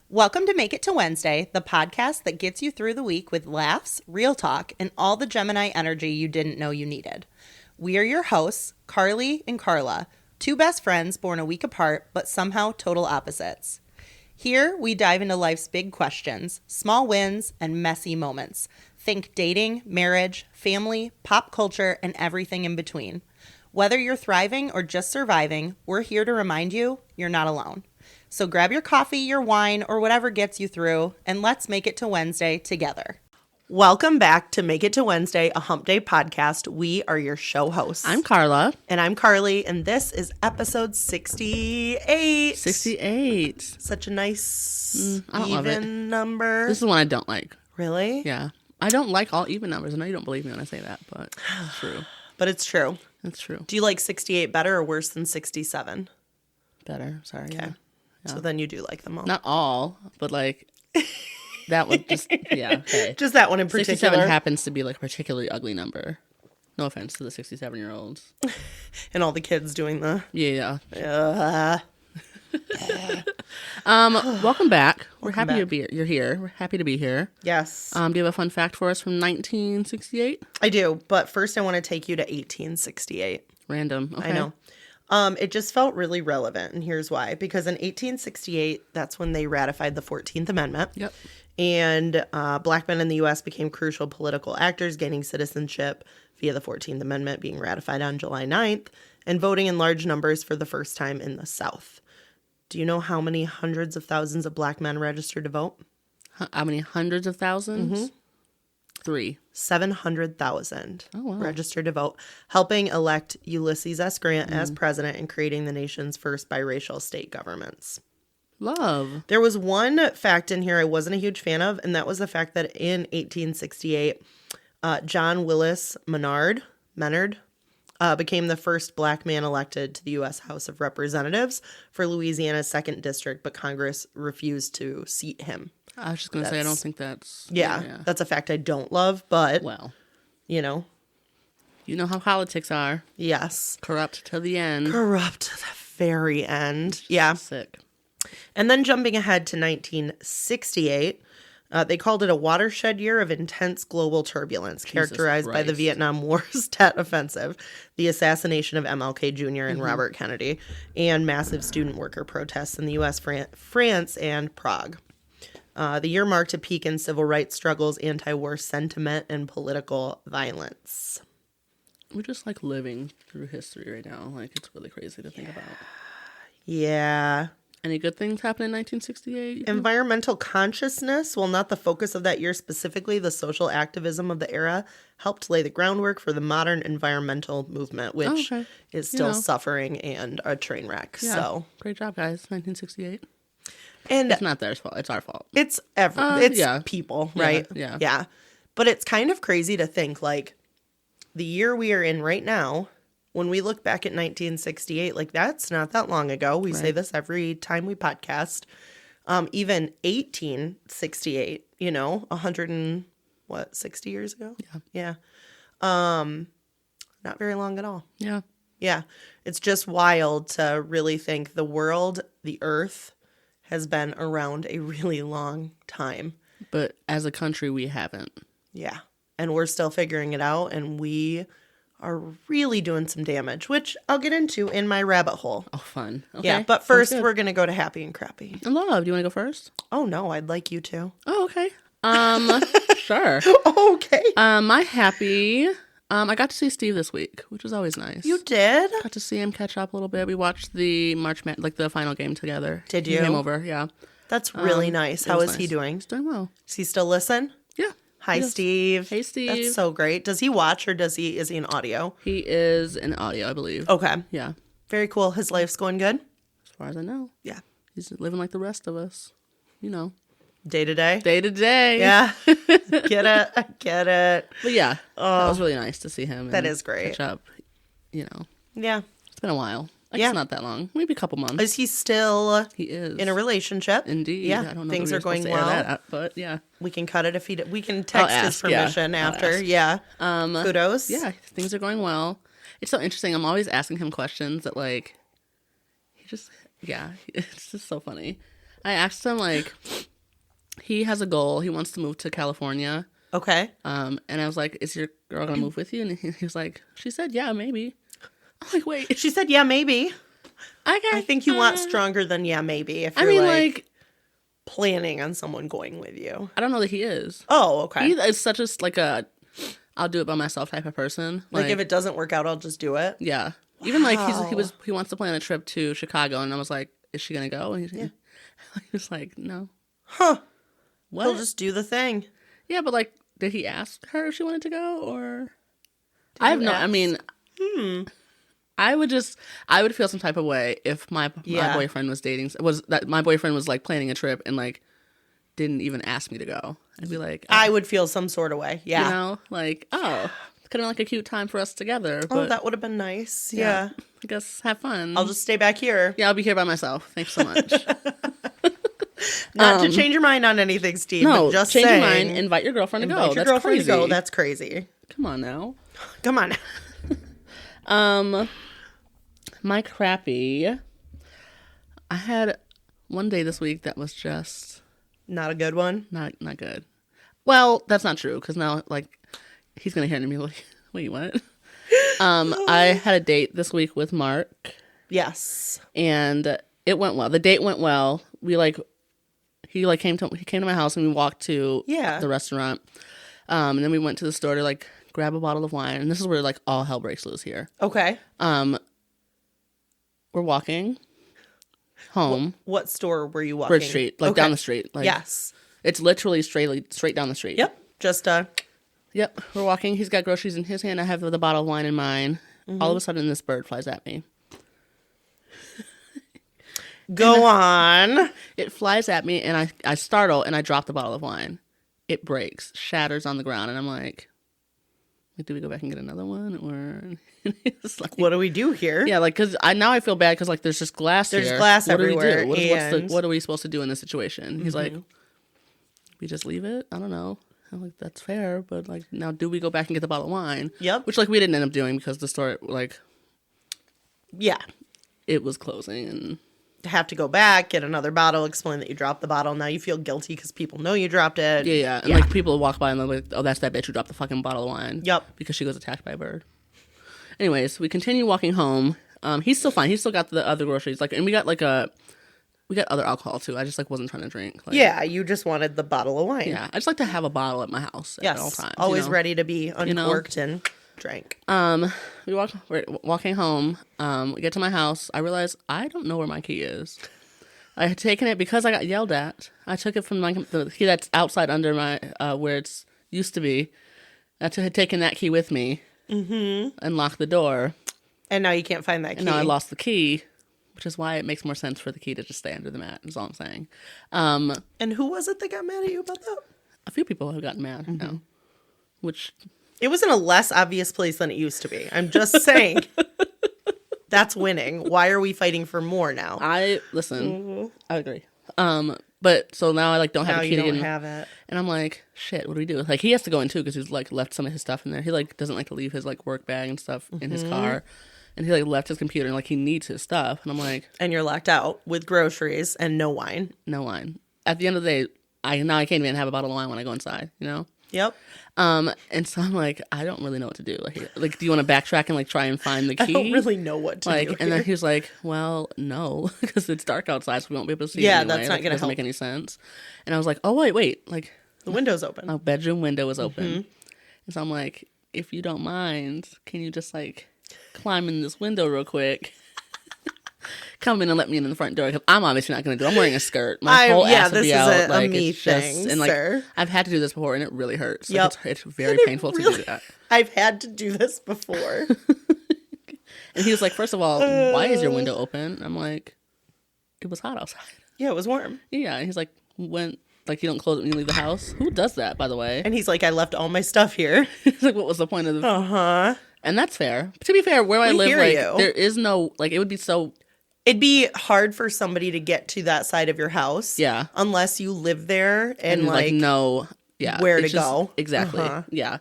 Welcome to Make It to Wednesday, the podcast that gets you through the week with laughs, real talk, and all the Gemini energy you didn't know you needed. We are your hosts, Carly and Karla, two best friends born a week apart, but somehow total opposites. Here, we dive into life's big questions, small wins, and messy moments. Think dating, marriage, family, pop culture, and everything in between. Whether you're thriving or just surviving, we're here to remind you you're not alone. So grab your coffee, your wine, or whatever gets you through, and let's make it to Wednesday together. Welcome back to Make It to Wednesday, a Hump Day podcast. We are your show hosts. I'm Karla. And I'm Carly, and this is episode 68. 68. Such a nice, I don't love it. number. This is one I don't like. Really? Yeah. I don't like all even numbers. I know you don't believe me when I say that, but it's true. But it's true. It's true. Do you like 68 better or worse than 67? Better. Sorry. Okay. Yeah. So then you do like them all. Not all, but like that one just, yeah. Okay. Just that one in particular. 67 happens to be like a particularly ugly number. No offense to the 67-year-olds. And all the kids doing the... Yeah. Welcome Welcome back. back. You're here. We're happy to be here. Yes. Do you have a fun fact for us from 1968? I do, but first I want to take you to 1868. Random. Okay. I know. It just felt really relevant, and here's why. Because in 1868, that's when they ratified the 14th Amendment. Yep. And black men in the U.S. became crucial political actors, gaining citizenship via the 14th Amendment being ratified on July 9th, and voting in large numbers for the first time in the South. Do you know how many hundreds of thousands of black men registered to vote? How many hundreds of thousands? Mm-hmm. 3. 700,000 wow. registered to vote, helping elect Ulysses S. Grant as president and creating the nation's first biracial state governments. Love. There was one fact in here I wasn't a huge fan of, and that was the fact that in 1868, John Willis Menard became the first black man elected to the U.S. House of Representatives for Louisiana's 2nd District, but Congress refused to seat him. I was just going to say, I don't think that's... Yeah, that's a fact I don't love, but, well, you know. You know how politics are. Yes. Corrupt to the end. Corrupt to the very end. Yeah. Sick. And then jumping ahead to 1968, they called it a watershed year of intense global turbulence, characterized by the Vietnam War's Tet Offensive, the assassination of MLK Jr. and Robert Kennedy, and massive student worker protests in the U.S., France, and Prague. The year marked a peak in civil rights struggles, anti-war sentiment, and political violence. We're just like living through history right now. Like, it's really crazy to think about. Yeah. Any good things happened in 1968? Environmental consciousness, while not the focus of that year specifically, the social activism of the era helped lay the groundwork for the modern environmental movement, which is still suffering and a train wreck. Yeah. So great job, guys. 1968. And it's not their fault. It's our fault. It's people, right? Yeah. But it's kind of crazy to think, like, the year we are in right now, when we look back at 1968, like, that's not that long ago. We say this every time we podcast. Even 1868, 60 years ago? Yeah. Not very long at all. Yeah. Yeah. It's just wild to really think the world, the earth, has been around a really long time. But as a country, we haven't. Yeah. And we're still figuring it out, and we are really doing some damage, which I'll get into in my rabbit hole. Oh, fun. Okay. Yeah, but first we're going to go to happy and crappy. And love, do you want to go first? Oh, no, I'd like you to. Oh, okay. Sure. Okay. My happy... I got to see Steve this week, which was always nice. You did? Got to see him catch up a little bit. We watched the the final game together. Did you? He came over, yeah. That's really nice. How is he doing? He's doing well. Does he still listen? Yeah. Hi, Steve. Hey, Steve. That's so great. Does he watch or is he in audio? He is in audio, I believe. Okay. Yeah. Very cool. His life's going good? As far as I know. Yeah. He's living like the rest of us. Day to day? Day to day. Yeah. Get it. But yeah, that was really nice to see him. That is great. Catch up, Yeah. It's been a while. It's not that long. Maybe a couple months. Is he still He is. in a relationship? Indeed. Yeah. I don't know Things if we are were going supposed to well. air that out, but yeah. We can cut it if we can text his ask, permission after. ask. Yeah. Kudos. Yeah, things are going well. It's so interesting. I'm always asking him questions that, like, it's just so funny. I asked him, like, he has a goal. He wants to move to California. Okay. And I was like, is your girl going to move with you? And he was like, she said, yeah, maybe. I'm like, wait. She said, yeah, maybe. Okay. I think you want stronger than yeah, maybe. If you're like planning on someone going with you. I don't know that he is. Oh, okay. He is such a, like a, I'll do it by myself type of person. Like if it doesn't work out, I'll just do it. Yeah. Wow. Even like he wants to plan a trip to Chicago, and I was like, is she going to go? And he was like, no. Huh. What? He'll just do the thing. Yeah, but like, did he ask her if she wanted to go, or? I have no. I mean, I would feel some type of way if my boyfriend was my boyfriend was like planning a trip and like didn't even ask me to go. I'd be like, I would feel some sort of way. Yeah, you know, like could have been like a cute time for us together. But, that would have been nice. Yeah, I guess have fun. I'll just stay back here. Yeah, I'll be here by myself. Thanks so much. Not to change your mind on anything, Steve. No, but just change saying, your mind. Invite your girlfriend to go. Invite your That's girlfriend crazy. to go. That's crazy. Come on now. Come on. My crappy. I had one day this week that was just not a good one. Not good. Well, that's not true because now like he's gonna hear me like, wait, what? I had a date this week with Mark. Yes, and it went well. The date went well. He came to my house and we walked to the restaurant. And then we went to the store to like grab a bottle of wine. And this is where like all hell breaks loose here. Okay. We're walking home. What store were you walking? Bridge Street, like down the street. Like, yes. It's literally straight down the street. Yep. Just Yep. We're walking. He's got groceries in his hand. I have the bottle of wine in mine. Mm-hmm. All of a sudden, this bird flies at me. Go on. It flies at me, and I startle, and I drop the bottle of wine. It breaks, shatters on the ground, and I'm like, do we go back and get another one, or it's like, what do we do here? Yeah, like because now I feel bad because like there's just glass. There's glass everywhere. What do we do? What are we supposed to do in this situation? He's like, we just leave it. I don't know. I'm like, that's fair, but like now, do we go back and get the bottle of wine? Yep. Which like we didn't end up doing because the store like, it was closing and. Have to go back, get another bottle, explain that you dropped the bottle. Now you feel guilty because people know you dropped it. Yeah. And like people walk by and they're like, oh, that's that bitch who dropped the fucking bottle of wine. Yep. Because she was attacked by a bird. Anyways, we continue walking home. He's still fine. He's still got the other groceries. Like, and we got other alcohol too. I just like wasn't trying to drink. Like, yeah, you just wanted the bottle of wine. Yeah, I just like to have a bottle at my house at all times. Always ready to be uncorked and drank. We're walking home. We get to my house. I realize I don't know where my key is. I had taken it because I got yelled at. I took it from the key that's outside under my where it's used to be. I had taken that key with me and locked the door. And now you can't find that key. And now I lost the key, which is why it makes more sense for the key to just stay under the mat, is all I'm saying. And who was it that got mad at you about that? A few people have gotten mad now. Which... It was in a less obvious place than it used to be. I'm just saying. That's winning. Why are we fighting for more now? I agree. But so now I like don't have a key to get in. You don't have it. And I'm like, shit, what do we do? Like he has to go in too because he's like left some of his stuff in there. He like doesn't like to leave his like work bag and stuff in his car. And he like left his computer and like he needs his stuff. And I'm like, and you're locked out with groceries and no wine. No wine. At the end of the day, I can't even have a bottle of wine when I go inside, you know? Yep. And so I'm like, I don't really know what to do. Like, do you want to backtrack and like try and find the key? I don't really know what to do. And then he was like, well, no, because it's dark outside, so we won't be able to see. Yeah, anyway. that's not going to doesn't make any sense. And I was like, oh wait, like the window's open. My bedroom window is open. And so I'm like, if you don't mind, can you just like climb in this window real quick? Come in and let me in the front door because I'm obviously not going to do it. I'm wearing a skirt. My whole ass would be out. This is a me thing, and like, sir. I've had to do this before and it really hurts. Yep. Like, it's very painful to do that. I've had to do this before. And he was like, first of all, why is your window open? I'm like, it was hot outside. Yeah, it was warm. Yeah. And he's like, when like you don't close it when you leave the house? Who does that, by the way? And he's like, I left all my stuff here. He's like, what was the point of the... And that's fair. To be fair, where I live, like, there is no... Like, it would be so... It'd be hard for somebody to get to that side of your house. Yeah. Unless you live there and like know where to go. Exactly. Yeah.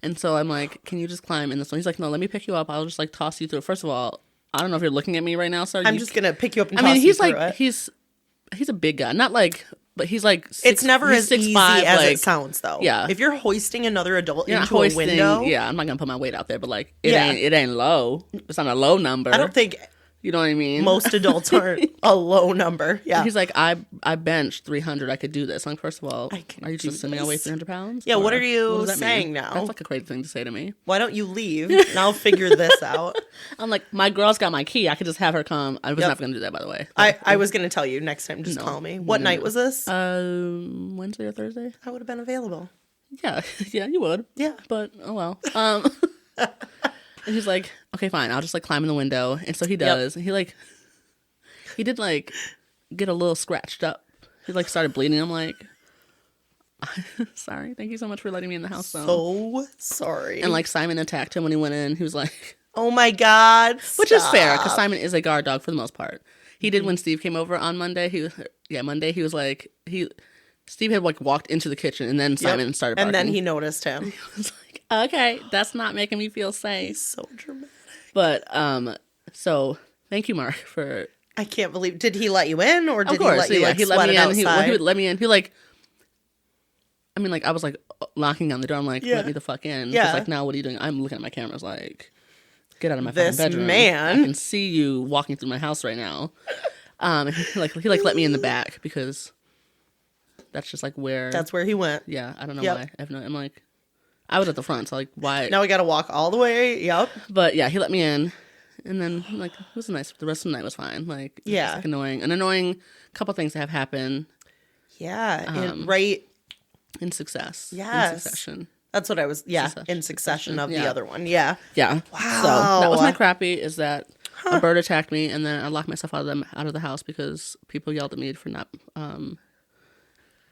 And so I'm like, can you just climb in this one? He's like, no, let me pick you up. I'll just like toss you through. First of all, I don't know if you're looking at me right now, sir. I'm just going to pick you up and toss you through it. He's a big guy. Not like but he's like it's never he's as 6'5", easy as like, it sounds, though. Yeah. If you're hoisting another adult you're into a window. Yeah, I'm not going to put my weight out there, but like, it Yeah. ain't low. It's not a low number. I don't think you know what I mean? most adults aren't a low number. Yeah. He's like, I benched 300. I could do this. I'm like, first of all, can are you just assuming I weigh 300 pounds? Yeah, Or what are you does that saying mean? now? That's like a crazy thing to say to me. Why don't you leave and I'll figure this out? I'm like, my girl's got my key. I could just have her come. I was not going to do that, by the way. I was going to tell you next time. Just call me. What night was this? Wednesday or Thursday? I would have been available. Yeah. Yeah, you would. Yeah. But, oh well. And he's like, okay, fine. I'll just like climb in the window. And so he does. And he did like get a little scratched up. He like started bleeding. I'm like, sorry. Thank you so much for letting me in the house. So sorry. And like Simon attacked him when he went in. He was like, oh my God. Which is fair because Simon is a guard dog for the most part. He did when Steve came over on Monday. Monday he was like, Steve had like walked into the kitchen and then Simon started barking. And then he noticed him. He was like, okay, that's not making me feel safe. He's so dramatic. But so thank you, Mark, for. I can't believe. Did he let you in, or did Of course, he let you like he sweat let me it in. outside? He would let me in. He like. I mean, like I was like knocking on the door. I'm like, let me the fuck in. Yeah. He's like, now what are you doing? I'm looking at my cameras like, get out of my This fucking bedroom. man. I can see you walking through my house right now. He let me in the back because that's just like where. That's where he went. Yeah, I don't know why. I'm like, I was at the front, so like why? Now we got to walk all the way. Yep. But yeah, he let me in. And then, like, it was nice. The rest of the night was fine. Like, it was just, like, an annoying couple things that have happened. Yeah, in success. Yes. In succession. That's what I was. Yeah, in succession of the other one. Yeah. Yeah. Wow. So that was my crappy. Is that a bird attacked me, and then I locked myself out of the house because people yelled at me for not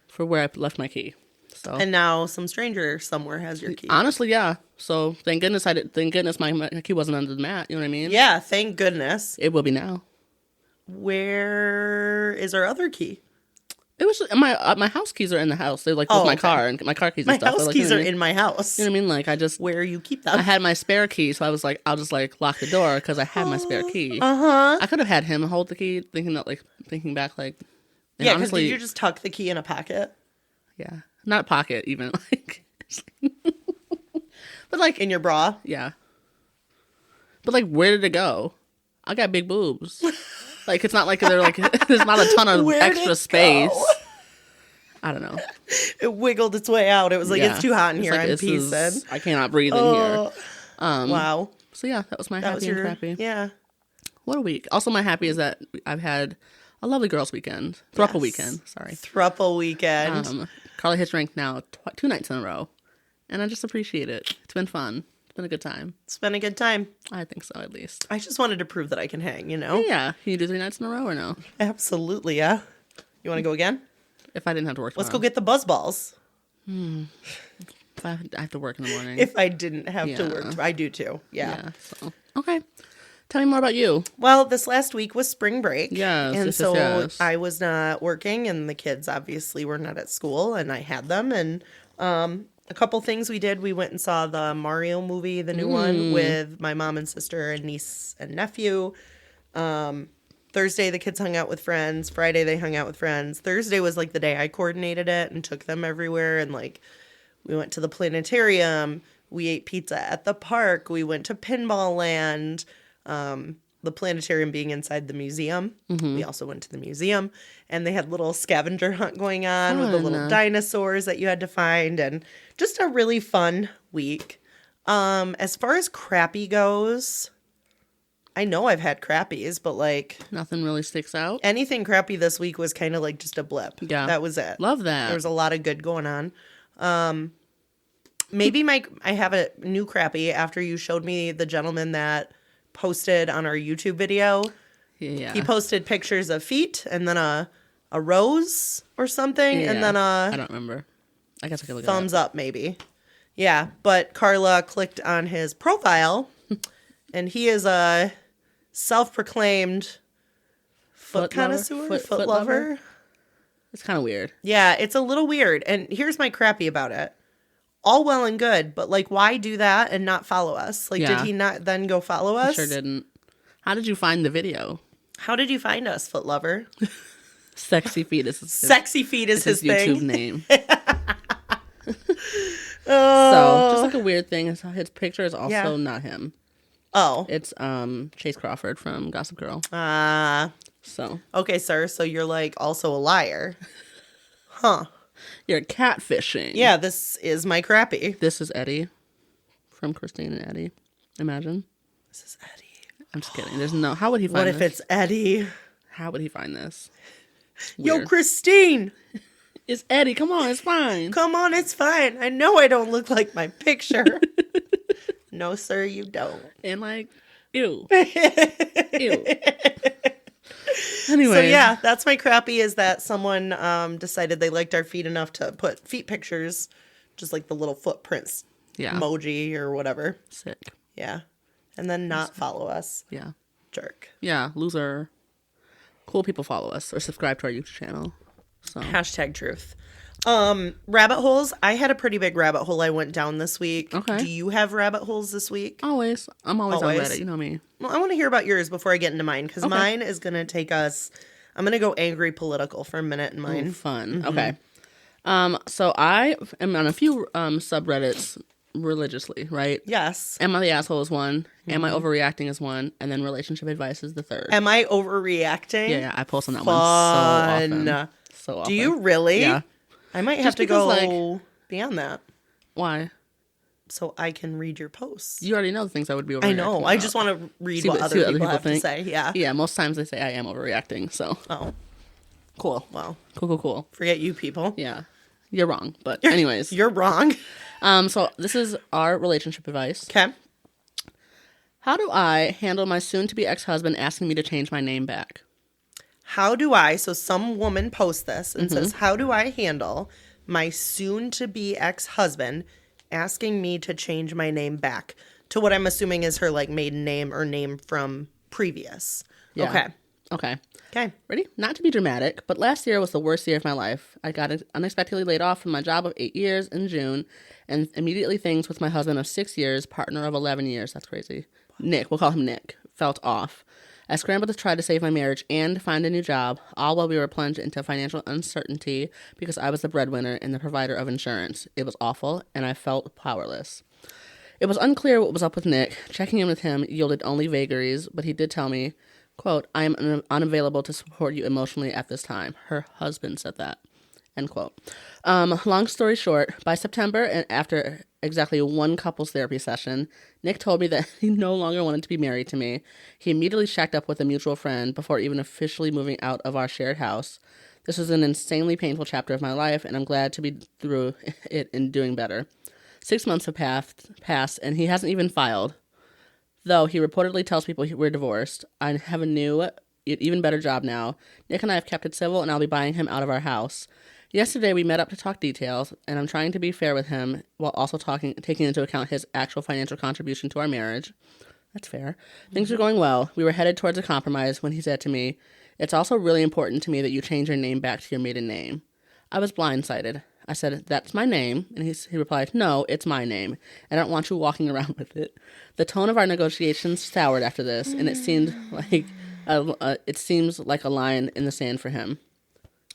for where I left my key. So And now some stranger somewhere has your key. honestly, yeah. So thank goodness my key wasn't under the mat. You know what I mean? Yeah. Thank goodness. It will be now. Where is our other key? It was just, my house keys are in the house. They're like with my car and my car keys and My stuff. house Like, keys you know are what I mean? in my house. You know what I mean? Like I just Where you keep them? I had my spare key, so I was like, I'll just like lock the door because I had my spare key. Uh-huh. I could have had him hold the key, thinking back, like Yeah, because honestly, did you just tuck the key in a pocket? yeah, not pocket even like, but like In your bra? yeah, but like where did it go? I got big boobs. Like it's not like they're like there's not a ton of Where'd extra it space. go? I don't know. It wiggled its way out. It was like, it's too hot in here. Like, I'm piecing. I cannot breathe in here. Wow. So yeah, that was my That happy was and your, crappy. yeah. What a week. Also, my happy is that I've had a lovely girls' weekend. Thruple weekend. Sorry. Thruple weekend. Carly has drank now 2 nights in a row. And I just appreciate it. It's been fun. It's been a good time. It's been a good time. I think so, at least. I just wanted to prove that I can hang, you know? Yeah. Can you do 3 nights in a row or no? Absolutely, yeah. You want to go again? If I didn't have to work tomorrow. Let's go get the buzz balls. If I have to work in the morning. If I didn't have to work. I do too. Yeah. So, okay. Tell me more about you. Well, this last week was spring break. Yes, And yes, so yes. I was not working, and the kids obviously were not at school, and I had them. And a couple things we did. We went and saw the Mario movie, the new one, with my mom and sister and niece and nephew. Thursday, the kids hung out with friends. Friday, they hung out with friends. Thursday was like the day I coordinated it and took them everywhere. And like, we went to the planetarium. We ate pizza at the park. We went to Pinball Land. The planetarium being inside the museum. We also went to the museum, and they had little scavenger hunt going on with the little dinosaurs that you had to find, and just a really fun week. As far as crappy goes, I know I've had crappies, but like Nothing really sticks out. anything crappy this week was kind of like just a blip. Yeah. That was it. Love that. There was a lot of good going on. Maybe I have a new crappy after you showed me the gentleman that posted on our YouTube video. Yeah. He posted pictures of feet and then a rose or something, and then I don't remember. I guess I could look thumbs up maybe. Yeah, but Carla clicked on his profile, and he is a self-proclaimed foot connoisseur, foot lover. It's kind of weird. Yeah, it's a little weird. And here's my crappy about it. All well and good, but like, why do that and not follow us? Like, did he not then go follow us? Sure didn't. How did you find the video? How did you find us, foot lover? Sexy feet is his, Sexy feet is his YouTube thing. name. So, just like a weird thing, his picture is also not him. Oh. It's Chase Crawford from Gossip Girl. So. Okay, sir. So you're like also a liar. Huh. You're catfishing. Yeah, this is my crappy. This is Eddie from Christine and Eddie. Imagine. This is Eddie. I'm just kidding. There's no... How would he find this? What if it's Eddie? How would he find this? Weird. Yo, Christine! It's Eddie. Come on, it's fine. Come on, it's fine. I know I don't look like my picture. No, sir, you don't. And like, ew. Ew. Anyway. So yeah, that's my crappy, is that someone decided they liked our feet enough to put feet pictures, just like the little footprints emoji or whatever. Sick. Yeah. And then not follow us. Yeah. Jerk. Yeah, loser. Cool people follow us or subscribe to our YouTube channel. So. Hashtag truth. Rabbit holes. I had a pretty big rabbit hole I went down this week. Okay. Do you have rabbit holes this week? Always. I'm always on Reddit. You know me. Well, I want to hear about yours before I get into mine, because mine is going to take us... I'm going to go angry political for a minute in mine. Ooh, fun. Mm-hmm. Okay. So I am on a few subreddits religiously, right? Yes. Am I the asshole is one. Am I overreacting is one. And then relationship advice is the third. Am I overreacting? Yeah, I post on that one so often. So often. Do you really? Yeah. I might have to go beyond that. Why? So I can read your posts. You already know the things I would be overreacting. I know. I just want to read what other people have to say. Yeah. Yeah, most times they say I am overreacting, so. Oh. Cool. Wow. Cool. Forget you people. Yeah. You're wrong, but anyways. You're wrong. So this is our relationship advice. Okay. How do I handle my soon-to-be ex-husband asking me to change my name back? So some woman posts this and says, how do I handle my soon-to-be ex-husband asking me to change my name back to what I'm assuming is her like maiden name or name from previous? Yeah. Okay. Ready? Not to be dramatic, but last year was the worst year of my life. I got unexpectedly laid off from my job of 8 years in June, and immediately things with my husband of 6 years, partner of 11 years, that's crazy, Nick, we'll call him Nick, felt off. I scrambled to try to save my marriage and find a new job, all while we were plunged into financial uncertainty because I was the breadwinner and the provider of insurance. It was awful, and I felt powerless. It was unclear what was up with Nick. Checking in with him yielded only vagaries, but he did tell me, quote, I am unavailable to support you emotionally at this time. Her husband said that, end quote. Long story short, by September, and after exactly one couples therapy session, Nick told me that he no longer wanted to be married to me. He immediately shacked up with a mutual friend before even officially moving out of our shared house. This was an insanely painful chapter of my life, and I'm glad to be through it and doing better. 6 months have passed, and he hasn't even filed. Though he reportedly tells people we're divorced. I have a new, even better job now. Nick and I have kept it civil, and I'll be buying him out of our house. Yesterday, we met up to talk details, and I'm trying to be fair with him while also taking into account his actual financial contribution to our marriage. That's fair. Things are going well. We were headed towards a compromise when he said to me, it's also really important to me that you change your name back to your maiden name. I was blindsided. I said, that's my name. And he replied, no, it's my name. I don't want you walking around with it. The tone of our negotiations soured after this, and it seemed like a line in the sand for him.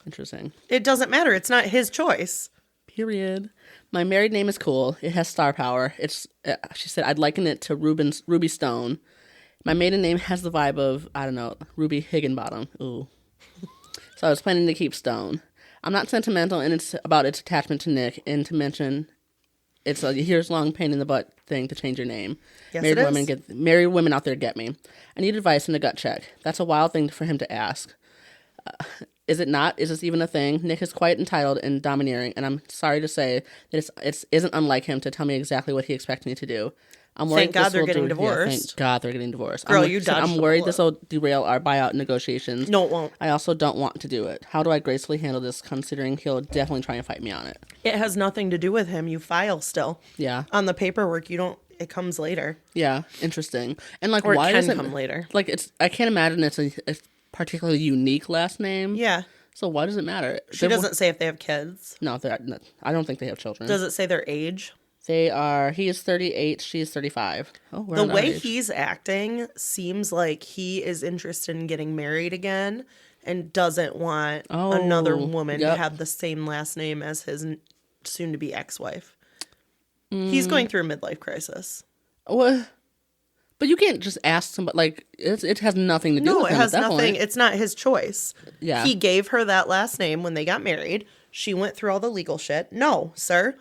Interesting. It doesn't matter. It's not his choice. Period. My married name is cool. It has star power. It's. She said, I'd liken it to Ruby Stone. My maiden name has the vibe of, I don't know, Ruby Higginbottom. Ooh. So I was planning to keep Stone. I'm not sentimental, and it's about its attachment to Nick, and to mention it's a years-long pain-in-the-butt thing to change your name. Yes, married women out there get me. I need advice and a gut check. That's a wild thing for him to ask. Is it not? Is this even a thing? Nick is quite entitled and domineering, and I'm sorry to say that it isn't unlike him to tell me exactly what he expects me to do. I'm worried thank God they're getting divorced. Yeah, thank God they're getting divorced. Girl, you dodged I'm worried this will derail our buyout negotiations. No, it won't. I also don't want to do it. How do I gracefully handle this, considering he'll definitely try and fight me on it? It has nothing to do with him. You file still. Yeah. On the paperwork, you don't. It comes later. Yeah, interesting. And like, or why it does can it come later? Like, I can't imagine it's a particularly unique last name. Yeah. So why does it matter? She doesn't say if they have kids. No, I don't think they have children. Does it say their age? He is 38, she is 35. Oh, the way he's acting seems like he is interested in getting married again and doesn't want another woman to yep. have the same last name as his soon-to-be ex-wife. He's going through a midlife crisis. What? But you can't just ask somebody, like, it has nothing to do with him at that point. No, it has nothing. It's not his choice. Yeah. He gave her that last name when they got married. She went through all the legal shit. No, sir.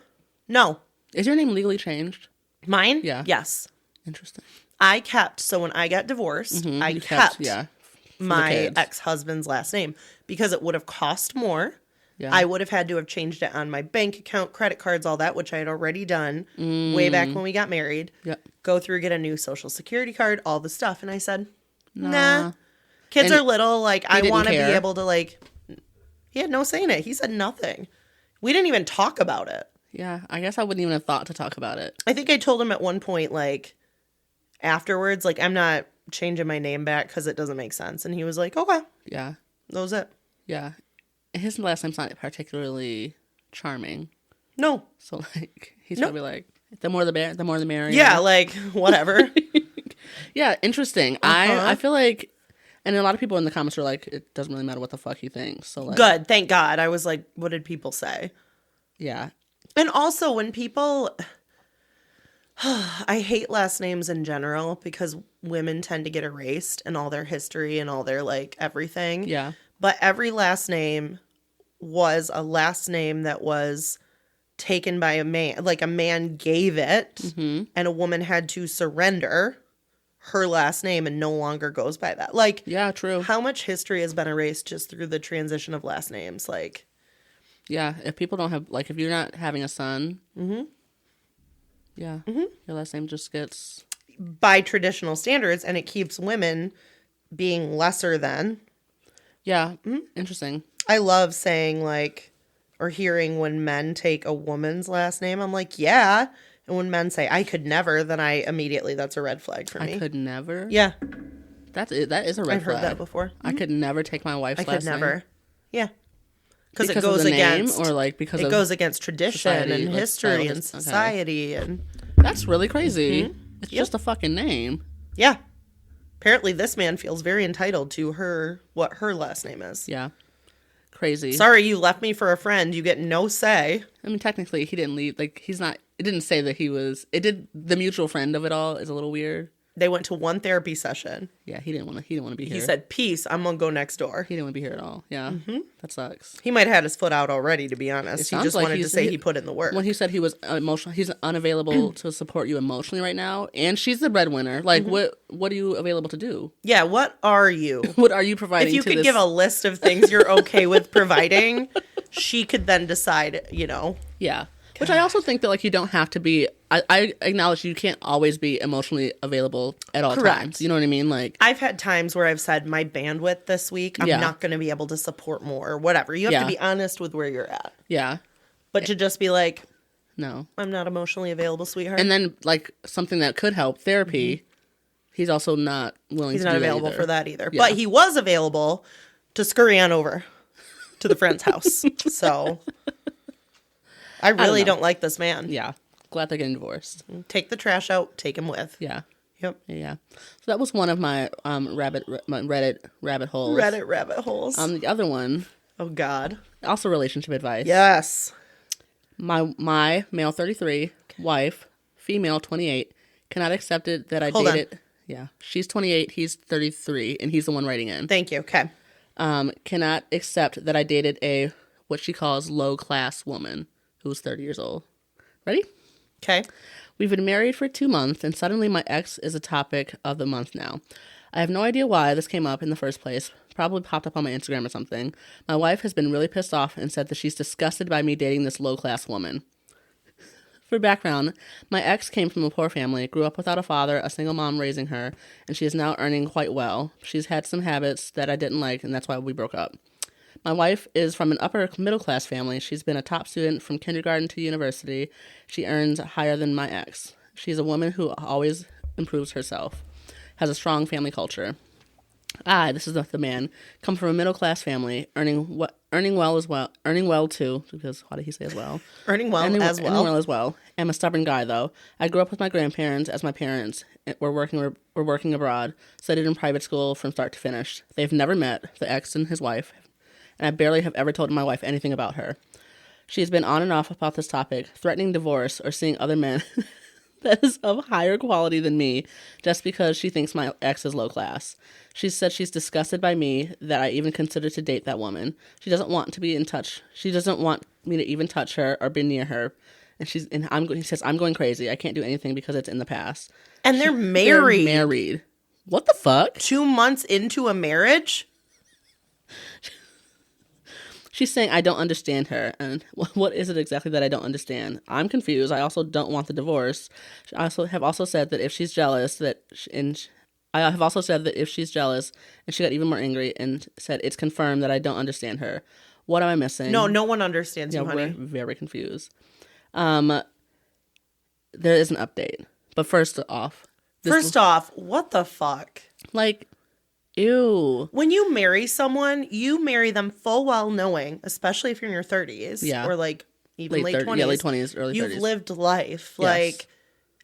No. Is your name legally changed? Mine? Yeah. Yes. Interesting. I kept, so when I got divorced, I kept my ex-husband's last name because it would have cost more. Yeah. I would have had to have changed it on my bank account, credit cards, all that, which I had already done way back when we got married. Yep. Go through, get a new social security card, all the stuff. And I said, nah. Kids are little. Like, I want to be able to, like, he had no say in it. He said nothing. We didn't even talk about it. Yeah, I guess I wouldn't even have thought to talk about it. I think I told him at one point, like, afterwards, like, I'm not changing my name back because it doesn't make sense. And he was like, okay. Yeah. That was it. Yeah. His last name's not particularly charming. No. So, like, he's probably like, the more the merrier. Yeah, like, whatever. Yeah, interesting. I feel like, and a lot of people in the comments are like, it doesn't really matter what the fuck he thinks. So, like, good. Thank God. I was like, what did people say? Yeah. And also, when people... I hate last names in general because women tend to get erased and all their history and all their, like, everything. Yeah. But every last name was a last name that was taken by a man. Like, a man gave it, and a woman had to surrender her last name and no longer goes by that. Like, yeah, true. How much history has been erased just through the transition of last names? Like, yeah, if people don't have, like, if you're not having a son, yeah, your last name just gets... by traditional standards, and it keeps women being lesser than... Yeah, interesting. I love saying, like, or hearing when men take a woman's last name. I'm like, yeah. And when men say, I could never, then that's a red flag for me. I could never? Yeah. That is a red flag. I've heard that before. I could never take my wife's last name. I could never. Yeah. Because it goes against... name, or like because it goes against tradition and history and society. Okay. And that's really crazy. It's just a fucking name. Yeah. Apparently, this man feels very entitled to what her last name is. Yeah. Crazy. Sorry, you left me for a friend. You get no say. I mean, technically, he didn't leave. Like, he's not... It didn't say that he was... It did... The mutual friend of it all is a little weird. They went to one therapy session. Yeah, he didn't want to be here. He said, peace, I'm going to go next door. He didn't want to be here at all. Yeah. That sucks. He might have had his foot out already, to be honest. He just wanted to say he put in the work. When he said he was emotional, he's unavailable to support you emotionally right now, and she's the breadwinner. Like, what are you available to do? Yeah, what are you? What are you providing If you could give a list of things you're okay with providing, she could then decide, Yeah. Which I also think that, like, you don't have to be... I acknowledge you can't always be emotionally available at all times. You know what I mean? Like, I've had times where I've said, my bandwidth this week, I'm not going to be able to support more or whatever. You have to be honest with where you're at. Yeah. But to just be like, no, I'm not emotionally available, sweetheart. And then, like, something that could help, therapy, he's also not willing to do that. He's not available for that either. Yeah. But he was available to scurry on over to the friend's house. So... I really don't like this man. Yeah. Glad they're getting divorced. Take the trash out. Take him with. Yeah. Yep. Yeah. So that was one of my Reddit rabbit holes. Reddit rabbit holes. The other one. Oh, God. Also relationship advice. Yes. My male 33, wife, female 28, cannot accept it that I dated. Yeah. She's 28, he's 33, and he's the one writing in. Thank you. Okay. Cannot accept that I dated a, what she calls, low-class woman who's 30 years old. Ready? Okay. We've been married for 2 months, and suddenly my ex is a topic of the month now. I have no idea why this came up in the first place. Probably popped up on my Instagram or something. My wife has been really pissed off and said that she's disgusted by me dating this low-class woman. For background, my ex came from a poor family, grew up without a father, a single mom raising her, and she is now earning quite well. She's had some habits that I didn't like, and that's why we broke up. My wife is from an upper middle-class family. She's been a top student from kindergarten to university. She earns higher than my ex. She's a woman who always improves herself, has a strong family culture. I, this is the man, come from a middle-class family, earning well too, because why did he say as well? Earning well as well. Earning well as well. I'm a stubborn guy, though. I grew up with my grandparents as my parents. were working abroad, studied in private school from start to finish. They've never met, the ex and his wife, and I barely have ever told my wife anything about her. She has been on and off about this topic, threatening divorce or seeing other men that is of higher quality than me just because she thinks my ex is low class. She said she's disgusted by me that I even consider to date that woman. She doesn't want to be in touch. She doesn't want me to even touch her or be near her. And he says, I'm going crazy. I can't do anything because it's in the past. And they're married. They're married. What the fuck? 2 months into a marriage? She's saying, I don't understand her. And what is it exactly that I don't understand? I'm confused. I also don't want the divorce. I have also said that if she's jealous, I have also said that if she's jealous, and she got even more angry and said, it's confirmed that I don't understand her. What am I missing? No one understands you, honey. We're very confused. There is an update. But first off, what the fuck? Like, ew. When you marry someone, you marry them full well knowing, especially if you're in your 30s. Yeah. Or like even late 20s. Yeah, late 20s, early 30s. You've lived life. Yes. Like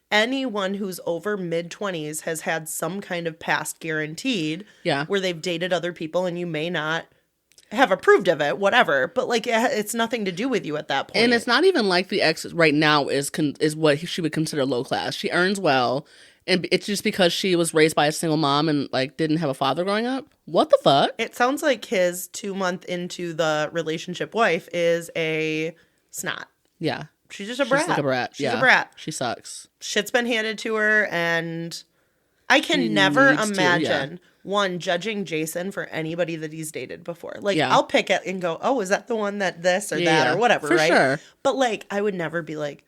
anyone who's over mid 20s has had some kind of past guaranteed. Yeah. Where they've dated other people and you may not have approved of it, whatever. But like it's nothing to do with you at that point. And it's not even like the ex right now is what she would consider low class. She earns well. And it's just because she was raised by a single mom and, like, didn't have a father growing up? What the fuck? It sounds like his 2 month into the relationship wife is a snot. Yeah. She's just a brat. She's like a brat. She's a brat. She sucks. Shit's been handed to her, and I can never imagine, one, judging Jason for anybody that he's dated before. Like, I'll pick it and go, oh, is that the one that this or that or whatever, for right? Sure. But, like, I would never be like,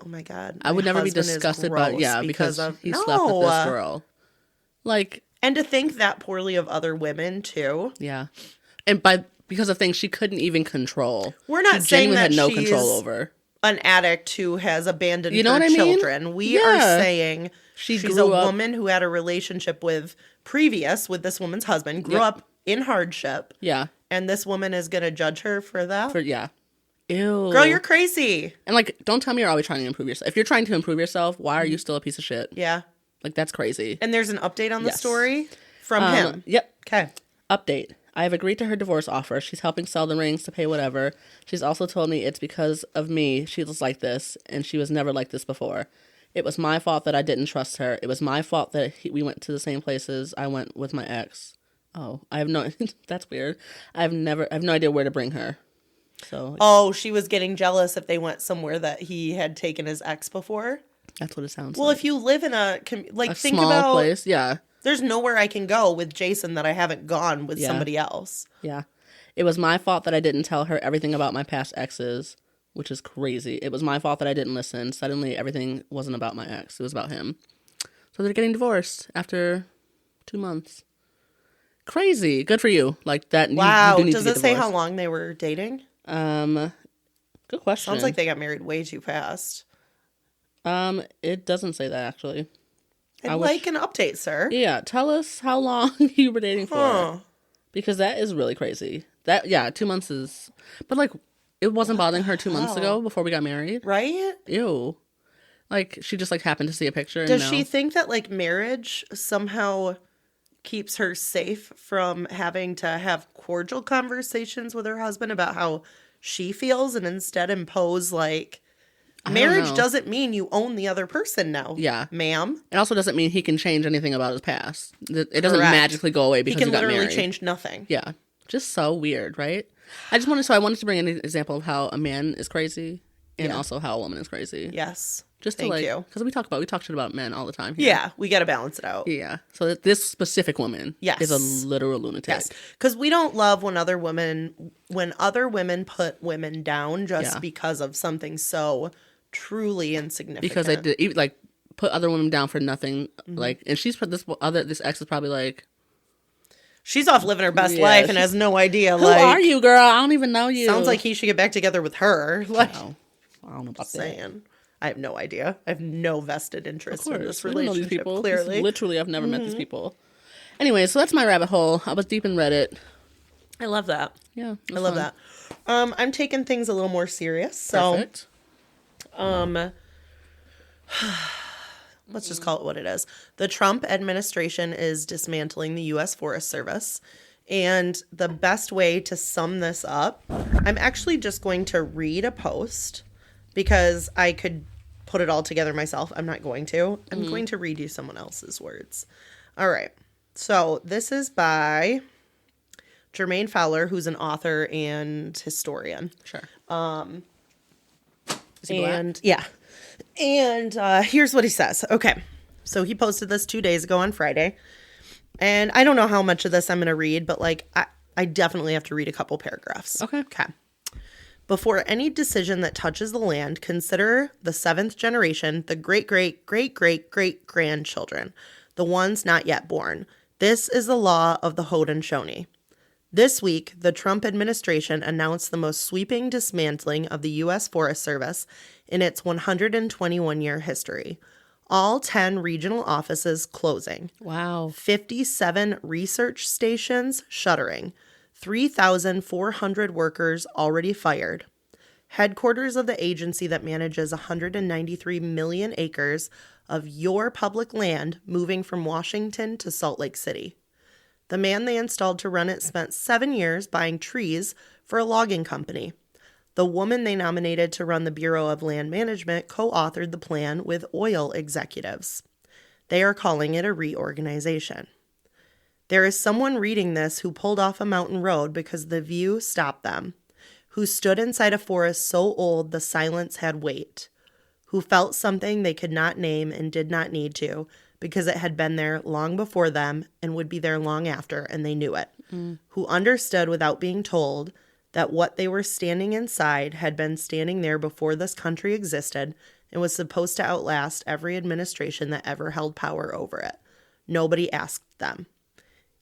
oh my God. I would never be disgusted by because he slept with this girl. Like, and to think that poorly of other women too. Yeah. And because of things she couldn't even control. We're not saying that had no she's control over. An addict who has abandoned you know her what I mean? children. We are saying she's a woman who had a relationship with this woman's husband, grew up in hardship. Yeah. And this woman is going to judge her for that? Ew. Girl, you're crazy. And, like, don't tell me you're always trying to improve yourself. If you're trying to improve yourself, why are you still a piece of shit? Yeah. Like, that's crazy. And there's an update on the story from him. Yep. Okay. Update. I have agreed to her divorce offer. She's helping sell the rings to pay whatever. She's also told me it's because of me she was like this, and she was never like this before. It was my fault that I didn't trust her. It was my fault that we went to the same places I went with my ex. Oh, I have no... That's weird. I have no idea where to bring her. So, she was getting jealous if they went somewhere that he had taken his ex before. That's what it sounds like. Well, if you live in a think small about place, yeah. There's nowhere I can go with Jason that I haven't gone with somebody else. Yeah. It was my fault that I didn't tell her everything about my past exes, which is crazy. It was my fault that I didn't listen. Suddenly, everything wasn't about my ex. It was about him. So they're getting divorced after 2 months. Crazy. Good for you. Like that. Wow. You do need Does to it get say divorced. how long they were dating? Good question. Sounds like they got married way too fast. It doesn't say that actually. I'd like an update, sir. Yeah, tell us how long you were dating for. Because that is really crazy. 2 months is... But, like, it wasn't bothering her 2 months ago before we got married. Right? Ew. Like, she just, like, happened to see a picture. Does she think that, like, marriage somehow keeps her safe from having to have cordial conversations with her husband about how she feels and instead impose, like... Marriage doesn't mean you own the other person now. Yeah. Ma'am. It also doesn't mean he can change anything about his past. It doesn't magically go away because he got married. He can literally change nothing. Yeah. Just so weird, right? I wanted to bring an example of how a man is crazy and also how a woman is crazy. Yes. Just to Thank you. Because we talk shit about men all the time here. Yeah. We got to balance it out. Yeah. So this specific woman is a literal lunatic. Yes. Because we don't love when other women put women down just because of something so... truly insignificant. Because they did, like, put other women down for nothing. Mm-hmm. Like, and she's put this ex is probably like, she's off living her best life and has no idea. Who are you, girl? I don't even know you. Sounds like he should get back together with her. Like, I don't know about that. I have no idea. I have no vested interest in this relationship. I don't know these people. Clearly, literally, I've never met these people. Anyway, so that's my rabbit hole. I was deep in Reddit. I love that. Yeah, I love that. I'm taking things a little more serious. So. Perfect. Let's just call it what it is. The Trump administration is dismantling the US Forest Service. And the best way to sum this up, I'm actually just going to read a post because I could put it all together myself. I'm not going to. I'm going to read you someone else's words. All right. So this is by Jermaine Fowler, who's an author and historian. Sure. Is he black? Yeah. And here's what he says. Okay. So he posted this 2 days ago on Friday. And I don't know how much of this I'm going to read, but like I definitely have to read a couple paragraphs. Okay. Before any decision that touches the land, consider the seventh generation, the great-great-great-great-great-grandchildren, the ones not yet born. This is the law of the Haudenosaunee. This week, the Trump administration announced the most sweeping dismantling of the U.S. Forest Service in its 121-year history. All 10 regional offices closing. Wow. 57 research stations shuttering. 3,400 workers already fired. Headquarters of the agency that manages 193 million acres of your public land moving from Washington to Salt Lake City. The man they installed to run it spent 7 years buying trees for a logging company. The woman they nominated to run the Bureau of Land Management co-authored the plan with oil executives. They are calling it a reorganization. There is someone reading this who pulled off a mountain road because the view stopped them, who stood inside a forest so old the silence had weight, who felt something they could not name and did not need to because it had been there long before them and would be there long after, and they knew it, who understood without being told that what they were standing inside had been standing there before this country existed and was supposed to outlast every administration that ever held power over it. Nobody asked them.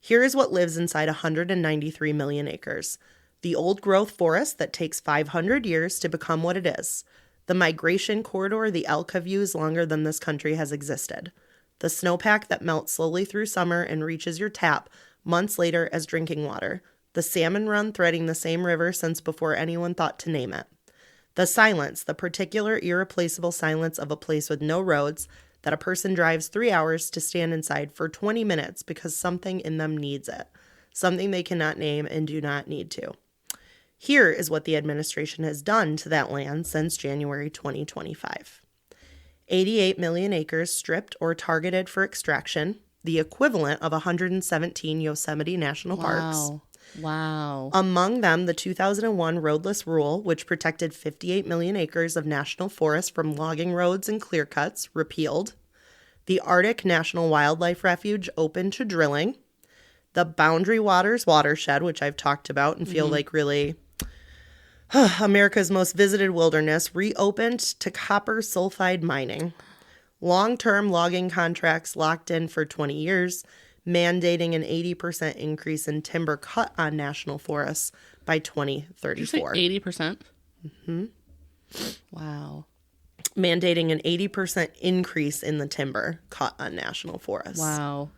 Here is what lives inside 193 million acres. The old-growth forest that takes 500 years to become what it is. The migration corridor the elk have used longer than this country has existed. The snowpack that melts slowly through summer and reaches your tap months later as drinking water. The salmon run threading the same river since before anyone thought to name it. The silence, the particular irreplaceable silence of a place with no roads, that a person drives 3 hours to stand inside for 20 minutes because something in them needs it, something they cannot name and do not need to. Here is what the administration has done to that land since January 2025. 88 million acres stripped or targeted for extraction, the equivalent of 117 Yosemite National Parks. Wow. Among them, the 2001 roadless rule, which protected 58 million acres of national forest from logging roads and clear cuts, repealed. The Arctic National Wildlife Refuge opened to drilling. The Boundary Waters watershed, which I've talked about and feel like really America's most visited wilderness, reopened to copper sulfide mining. Long-term logging contracts locked in for 20 years, mandating an 80% increase in timber cut on national forests by 2034. Did you say 80%? Mm-hmm. Wow. Mandating an 80% increase in the timber cut on national forests. Wow.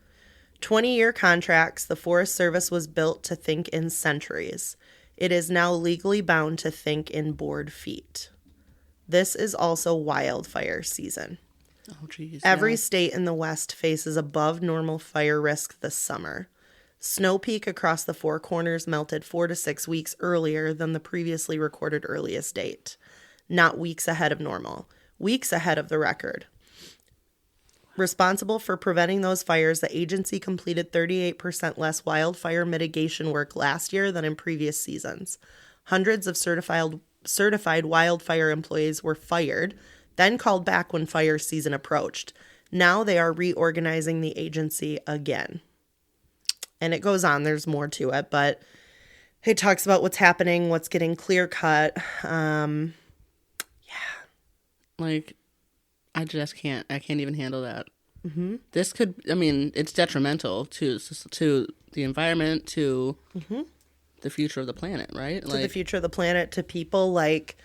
20-year contracts, the Forest Service was built to think in centuries. It is now legally bound to think in board feet. This is also wildfire season. Oh, geez. Every state in the West faces above normal fire risk this summer. Snow peak across the Four Corners melted 4 to 6 weeks earlier than the previously recorded earliest date. Not weeks ahead of normal. Weeks ahead of the record. Responsible for preventing those fires, the agency completed 38% less wildfire mitigation work last year than in previous seasons. Hundreds of certified wildfire employees were fired, then called back when fire season approached. Now they are reorganizing the agency again. And it goes on. There's more to it, but it talks about what's happening, what's getting clear cut. Like, I just can't. I can't even handle that. Mm-hmm. This could. I mean, it's detrimental to the environment, to the future of the planet, right? To the future of the planet, to people. Like,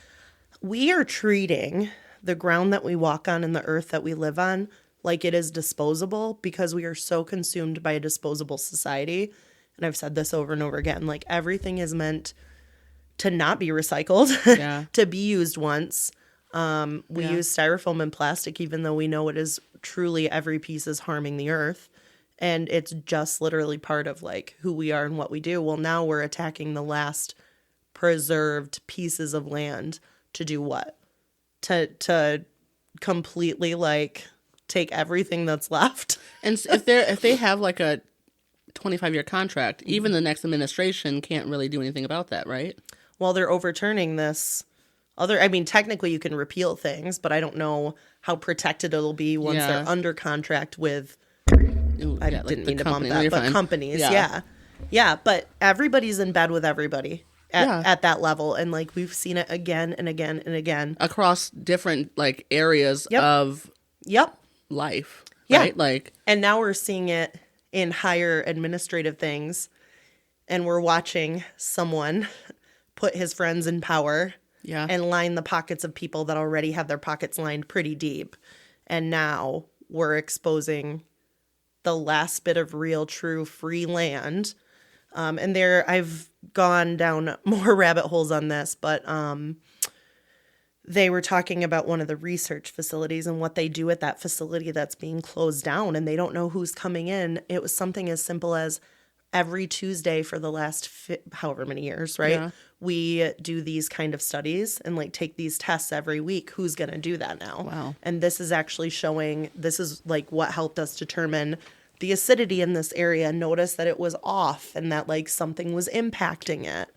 we are treating the ground that we walk on and the earth that we live on like it is disposable because we are so consumed by a disposable society. And I've said this over and over again. Like, everything is meant to not be recycled, to be used once. We use styrofoam and plastic, even though we know it is truly every piece is harming the earth. And it's just literally part of like who we are and what we do. Well, now we're attacking the last preserved pieces of land to do what? To completely like take everything that's left. And if they have like a 25-year contract, even the next administration can't really do anything about that, right? Well, they're overturning this I mean, technically you can repeal things, but I don't know how protected it'll be once they're under contract with, I didn't mean to bump that, but companies. Yeah. Yeah. But everybody's in bed with everybody at that level. And like, we've seen it again and again and again. Across different like areas of life. Yeah. Right? Like, and now we're seeing it in higher administrative things. And we're watching someone put his friends in power. Yeah. And line the pockets of people that already have their pockets lined pretty deep. And now we're exposing the last bit of real, true, free land. And I've gone down more rabbit holes on this, but they were talking about one of the research facilities and what they do at that facility that's being closed down, and they don't know who's coming in. It was something as simple as every Tuesday for the last however many years, right? Yeah. We do these kind of studies and like take these tests every week. Who's going to do that now? Wow. And this is actually showing, this is like what helped us determine the acidity in this area. Notice that it was off and that like something was impacting it.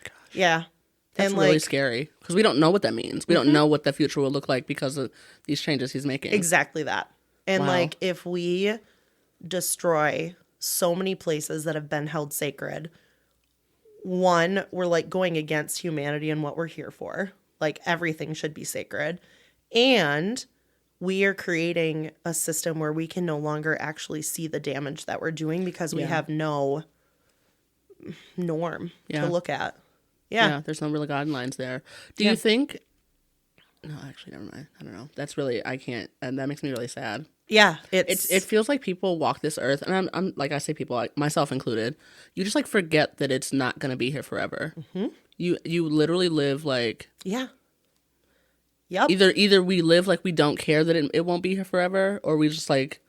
Gosh. Yeah. That's and really like, scary because we don't know what that means. We don't know what the future will look like because of these changes he's making. Exactly that. And like if we destroy so many places that have been held sacred, one, we're like going against humanity and what we're here for. Like everything should be sacred. And we are creating a system where we can no longer actually see the damage that we're doing because we have no norm to look at. Yeah. There's no real guidelines there. Do you think... No, actually, never mind. I don't know. That's really... I can't... And that makes me really sad. Yeah, it feels like people walk this earth, and I'm like I say people, like myself included. You just like forget that it's not going to be here forever. Mm-hmm. You literally live like Yep. Either we live like we don't care that it won't be here forever, or we just like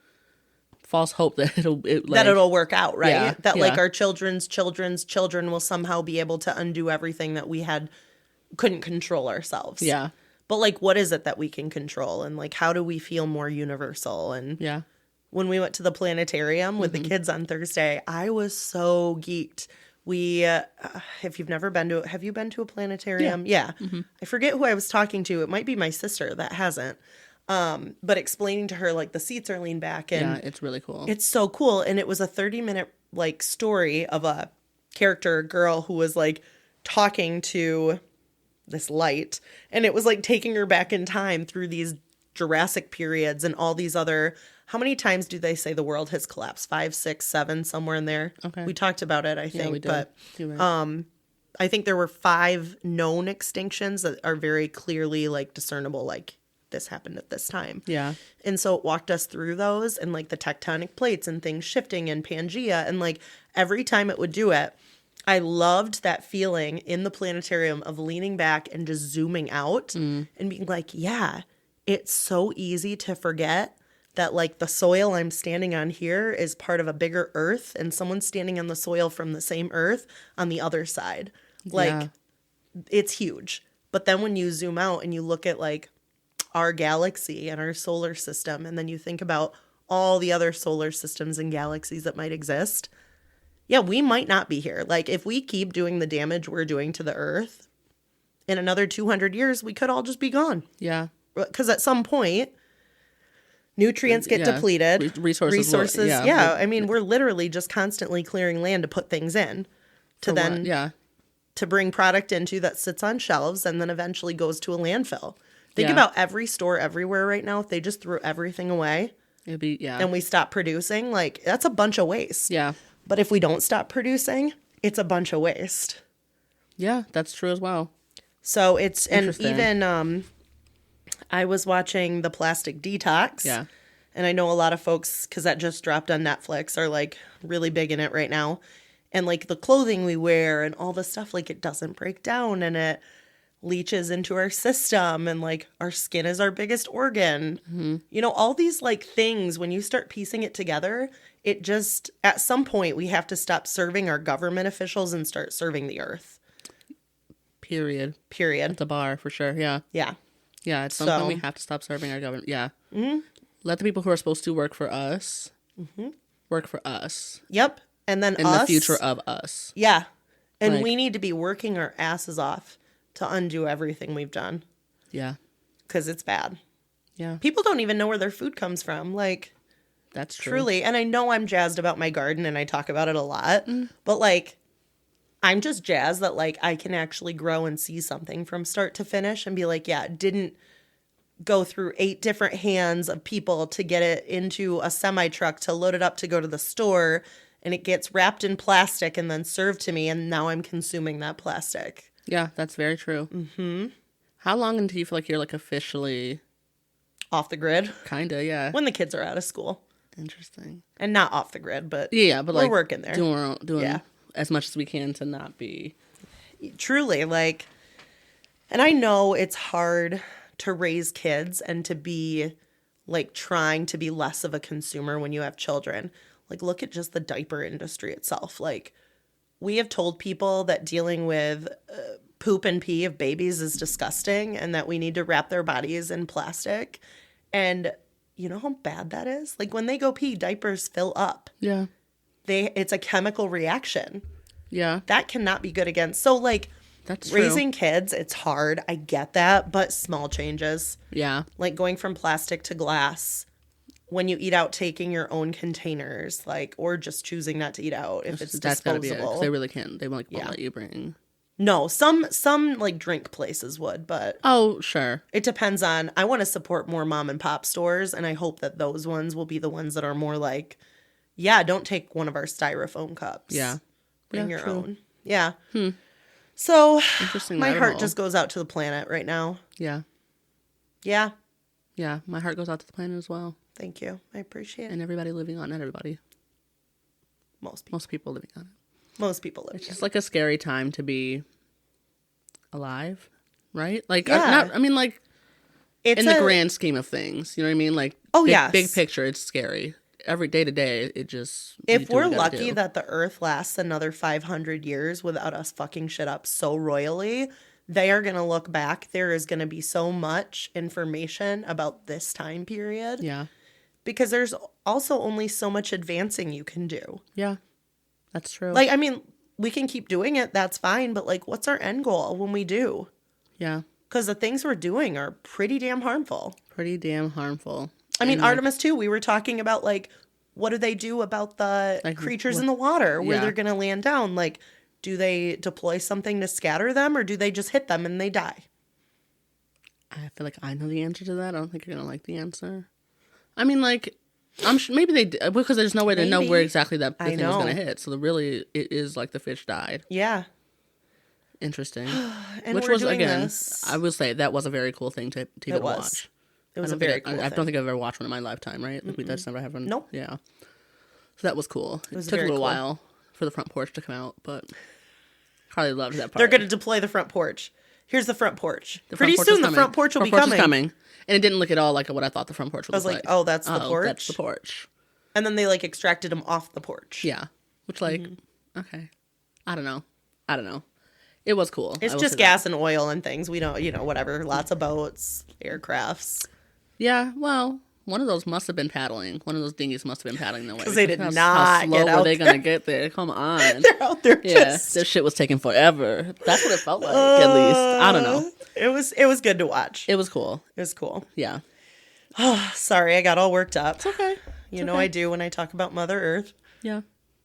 false hope that it'll work out, right? Yeah, that like our children's children will somehow be able to undo everything that we couldn't control ourselves. Yeah. But, like, what is it that we can control? And, like, how do we feel more universal? And when we went to the planetarium with the kids on Thursday, I was so geeked. If you've never been to, have you been to a planetarium? Yeah. Mm-hmm. I forget who I was talking to. It might be my sister that hasn't. But explaining to her, like, the seats are leaned back. And yeah, it's really cool. It's so cool. And it was a 30-minute, like, story of a character girl who was, like, talking to this light, and it was like taking her back in time through these Jurassic periods and all these other, how many times do they say the world has collapsed? 5, 6, 7, somewhere in there. Okay. We talked about it, I think. Yeah, we did. But I think there were 5 known extinctions that are very clearly like discernible, like this happened at this time. Yeah. And so it walked us through those and like the tectonic plates and things shifting and Pangea, and like every time it would do it, I loved that feeling in the planetarium of leaning back and just zooming out and being like, yeah, it's so easy to forget that like the soil I'm standing on here is part of a bigger earth and someone's standing on the soil from the same earth on the other side. Like it's huge. But then when you zoom out and you look at like our galaxy and our solar system, and then you think about all the other solar systems and galaxies that might exist, yeah, we might not be here. Like, if we keep doing the damage we're doing to the Earth, in another 200 years, we could all just be gone. Yeah. Because at some point, nutrients get depleted. Resources. I mean, we're literally just constantly clearing land to put things in. To bring product into that sits on shelves and then eventually goes to a landfill. Think about every store everywhere right now. If they just threw everything away. It'd be, and we stop producing, like, that's a bunch of waste. Yeah. But if we don't stop producing, it's a bunch of waste. Yeah, that's true as well. So it's, and even I was watching The Plastic Detox. Yeah. And I know a lot of folks, because that just dropped on Netflix, are like really big in it right now. And like the clothing we wear and all the stuff, like it doesn't break down. And it, leaches into our system, and like our skin is our biggest organ. You know, all these like things, when you start piecing it together, it just, at some point we have to stop serving our government officials and start serving the earth. Period. Period. At the bar, for sure. Yeah. Yeah. Yeah, at some point we have to stop serving our government. Yeah. Let the people who are supposed to work for us work for us. Yep. And then in the future of us. Yeah. And Like, we need to be working our asses off to undo everything we've done. Yeah. Because it's bad. Yeah. People don't even know where their food comes from. Like, that's true. Truly. And I know I'm jazzed about my garden and I talk about it a lot. But like, I'm just jazzed that like I can actually grow and see something from start to finish and be like, yeah, it didn't go through 8 different hands of people to get it into a semi truck to load it up to go to the store, and it gets wrapped in plastic and then served to me, and now I'm consuming that plastic. Yeah, that's very true. How long until you feel like you're like officially off the grid? Kinda, yeah. When the kids are out of school. Interesting. And not off the grid, but yeah, but we're like working there. Doing as much as we can to not be. Truly, like, and I know it's hard to raise kids and to be like trying to be less of a consumer when you have children. Like, look at just the diaper industry itself. Like, we have told people that dealing with poop and pee of babies is disgusting and that we need to wrap their bodies in plastic. And you know how bad that is? Like, when they go pee, diapers fill up. Yeah. It's a chemical reaction. Yeah. That cannot be good again. So, like, that's true. Raising kids, it's hard. I get that. But small changes. Yeah. Like going from plastic to glass. When you eat out, taking your own containers, like, or just choosing not to eat out if it's that's disposable. Gotta be it, 'cause they really can't. They won't let you bring. No, some like drink places would, but oh, sure. It depends on. I want to support more mom and pop stores, and I hope that those ones will be the ones that are more like, yeah, don't take one of our styrofoam cups. Yeah, bring your true. own. Yeah. So my heart hole. just goes out to the planet right now. Yeah. Yeah. Yeah, my heart goes out to the planet as well. Thank you. I appreciate it. And everybody living on it. Not everybody. Most people living on it. Most people living on it. It's just like a scary time to be alive, right? Like, yeah. I mean, like, it's in the grand scheme of things. You know what I mean? Like, big picture, it's scary. Every day to day, it just... If we're lucky that the Earth lasts another 500 years without us fucking shit up so royally, they are going to look back. There is going to be so much information about this time period. Yeah. Because there's also only so much advancing you can do. Yeah. That's true. Like, I mean, we can keep doing it. That's fine. But, like, what's our end goal when we do? Yeah. Because the things we're doing are pretty damn harmful. Pretty damn harmful. I mean, Artemis 2, we were talking about, like, what do they do about the creatures in the water where they're going to land down? Like, do they deploy something to scatter them, or do they just hit them and they die? I feel like I know the answer to that. I don't think you're going to like the answer. I mean, like, I'm sure maybe they did, because there's no way to know where exactly the thing was going to hit. So really, it is like the fish died. Yeah. Interesting. And which we're was, doing again, this. I will say that was a very cool thing to even watch. It was a very cool thing. I don't think I've ever watched one in my lifetime, right? Like, that's never happened. Nope. Yeah. So that was cool. It took a little while for the front porch to come out, but Carly loved that part. They're going to deploy the front porch. Here's the front porch. Pretty soon the front porch will be coming. And it didn't look at all like what I thought the front porch would look like. I was like, oh, that's the porch? That's the porch. And then they, like, extracted them off the porch. Yeah. Which, like, okay. I don't know. It was cool. It's just gas and oil and things. We don't, whatever. Lots of boats, aircrafts. Yeah, well, one of those must have been paddling. One of those dinghies must have been paddling the way. Because they did not how slow get out were they there. going to get there? Come on. They're out there just... this shit was taking forever. That's what it felt like, at least. I don't know. It was good to watch. It was cool. It was cool. Yeah. Oh, sorry, I got all worked up. It's okay. You know I do when I talk about Mother Earth. Yeah.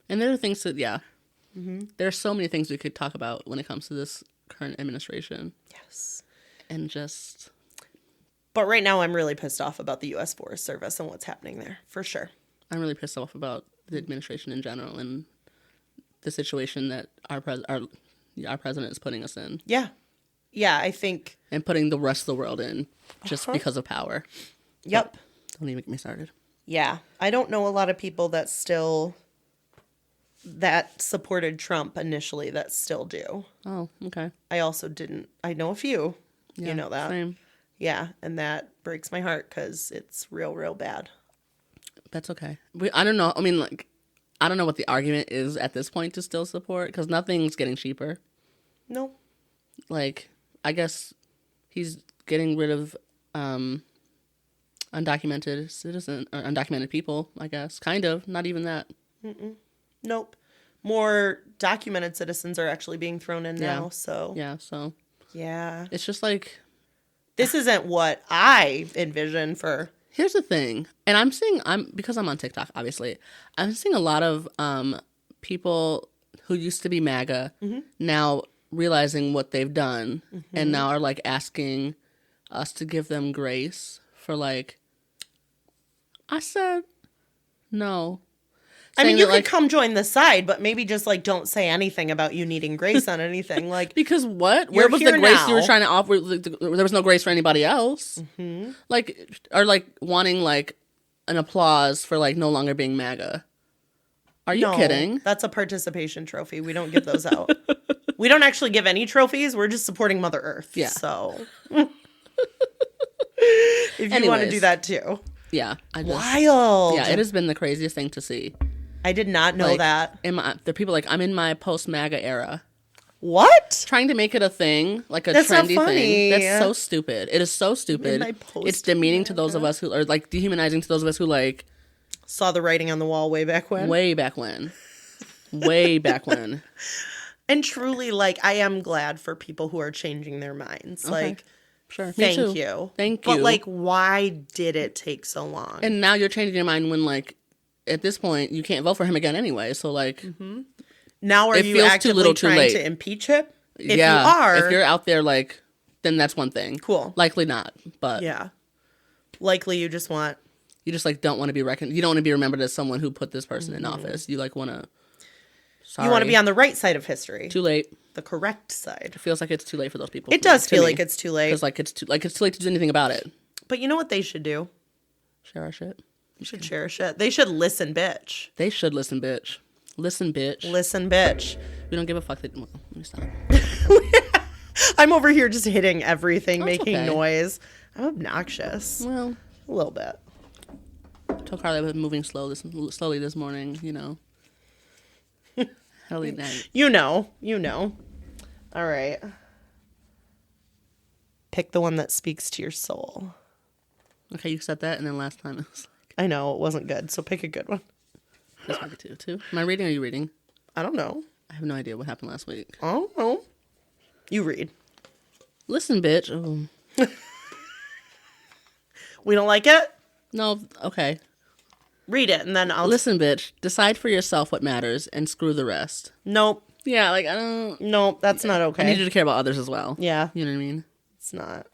And there are things that, there are so many things we could talk about when it comes to this current administration. Yes. And just... But right now I'm really pissed off about the US Forest Service and what's happening there, for sure. I'm really pissed off about the administration in general and the situation that our president is putting us in. Yeah. Yeah, I think... And putting the rest of the world in just because of power. Yep. But don't even get me started. Yeah. I don't know a lot of people that still that supported Trump initially that still do. Oh, okay. I also didn't. I know a few. Yeah, You know that. Same. Yeah, and that breaks my heart because it's real, real bad. That's okay. I don't know. I mean, like, I don't know what the argument is at this point to still support because nothing's getting cheaper. No. Like, I guess he's getting rid of undocumented people, I guess. Kind of. Not even that. Nope. More documented citizens are actually being thrown in now, so. Yeah, so. Yeah. It's just like. This isn't what I envision for. Here's the thing. And because I'm on TikTok, obviously, I'm seeing a lot of people who used to be MAGA now realizing what they've done and now are like asking us to give them grace for like, I said, no. I mean, Saying you that, could like, come join the side, but maybe just like don't say anything about you needing grace on anything. Like, because what? You're Where was the here grace now. you were trying to offer? There was no grace for anybody else. Like, or like wanting like an applause for like no longer being MAGA. Are you no, kidding? That's a participation trophy. We don't give those out. We don't actually give any trophies. We're just supporting Mother Earth. Yeah. So, if you want to Anyways. do that too. Yeah. Wild. Yeah, it has been the craziest thing to see. I did not know Like, that. The people like, I'm in my post-MAGA era. What? Trying to make it a thing, like a That's not trendy funny. thing. That's so stupid. It is so stupid. my It's demeaning to those of us who are like dehumanizing to those of us who like Saw the writing on the wall way back when. way back when. Way back when. And truly, like, I am glad for people who are changing their minds. Like, Sure. Me thank too. you. Thank you. But, like, why did it take so long? And now you're changing your mind when like at this point you can't vote for him again anyway. So like Now are it you feels too actively little, too trying late. to impeach him? If yeah, you are, if you're out there like then that's one thing. Cool. Likely not, but yeah. Likely you just want... you just like don't want to be you don't want to be remembered as someone who put this person in office. You like want to. You want to be on the right side of history. Too late. The correct side. It feels like it's too late for those people. It does feel like it's too late. Because like it's too late to do anything about it. But you know what they should do? Share our shit. You should share shit. They should listen, bitch. They should listen, bitch. Listen, bitch. Listen, bitch. We don't give a fuck. Well, let me stop. I'm over here just hitting everything, That's making okay. noise. I'm obnoxious. Well, A little bit. I told Carly I was moving slowly this morning. You know. Helly night. You know. All right. Pick the one that speaks to your soul. Okay, you said that, and then last time it was I know, it wasn't good, so pick a good one. like this week too. Am I reading or are you reading? I don't know. I have no idea what happened last week. I don't know. You read. Listen, bitch. Oh. We don't like it? No, okay. Read it, and then I'll... Listen, bitch. Decide for yourself what matters and screw the rest. Nope. Yeah, like, I don't... Nope, that's not okay. I need you to care about others as well. Yeah. You know what I mean? It's not.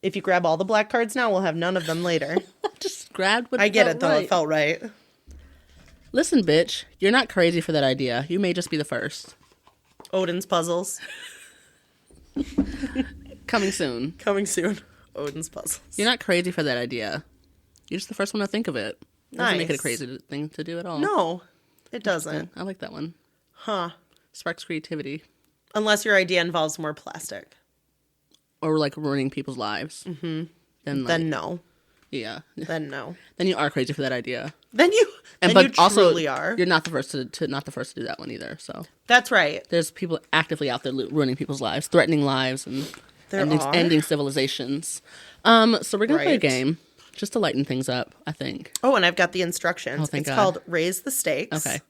If you grab all the black cards now, we'll have none of them later. Just grabbed what I get felt it, though. right. It felt right. Listen, bitch. You're not crazy for that idea. You may just be the first. Odin's Puzzles. Coming soon. Coming soon. Odin's Puzzles. You're not crazy for that idea. You're just the first one to think of it. Doesn't make it a Nice. crazy thing to do at all. No, it doesn't. I like that one. Huh. Sparks creativity. Unless your idea involves more plastic. Or like ruining people's lives. Mm-hmm. Then no. Yeah. Then no. Then you are crazy for that idea. Then you truly are. You're not the first to do that one either. So That's right. there's people actively out there ruining people's lives, threatening lives, and There ending, are. ending civilizations. So we're gonna play a Right. game just to lighten things up. I think. Oh, and I've got the instructions. Oh, thank it's God. called Raise the Stakes. Okay.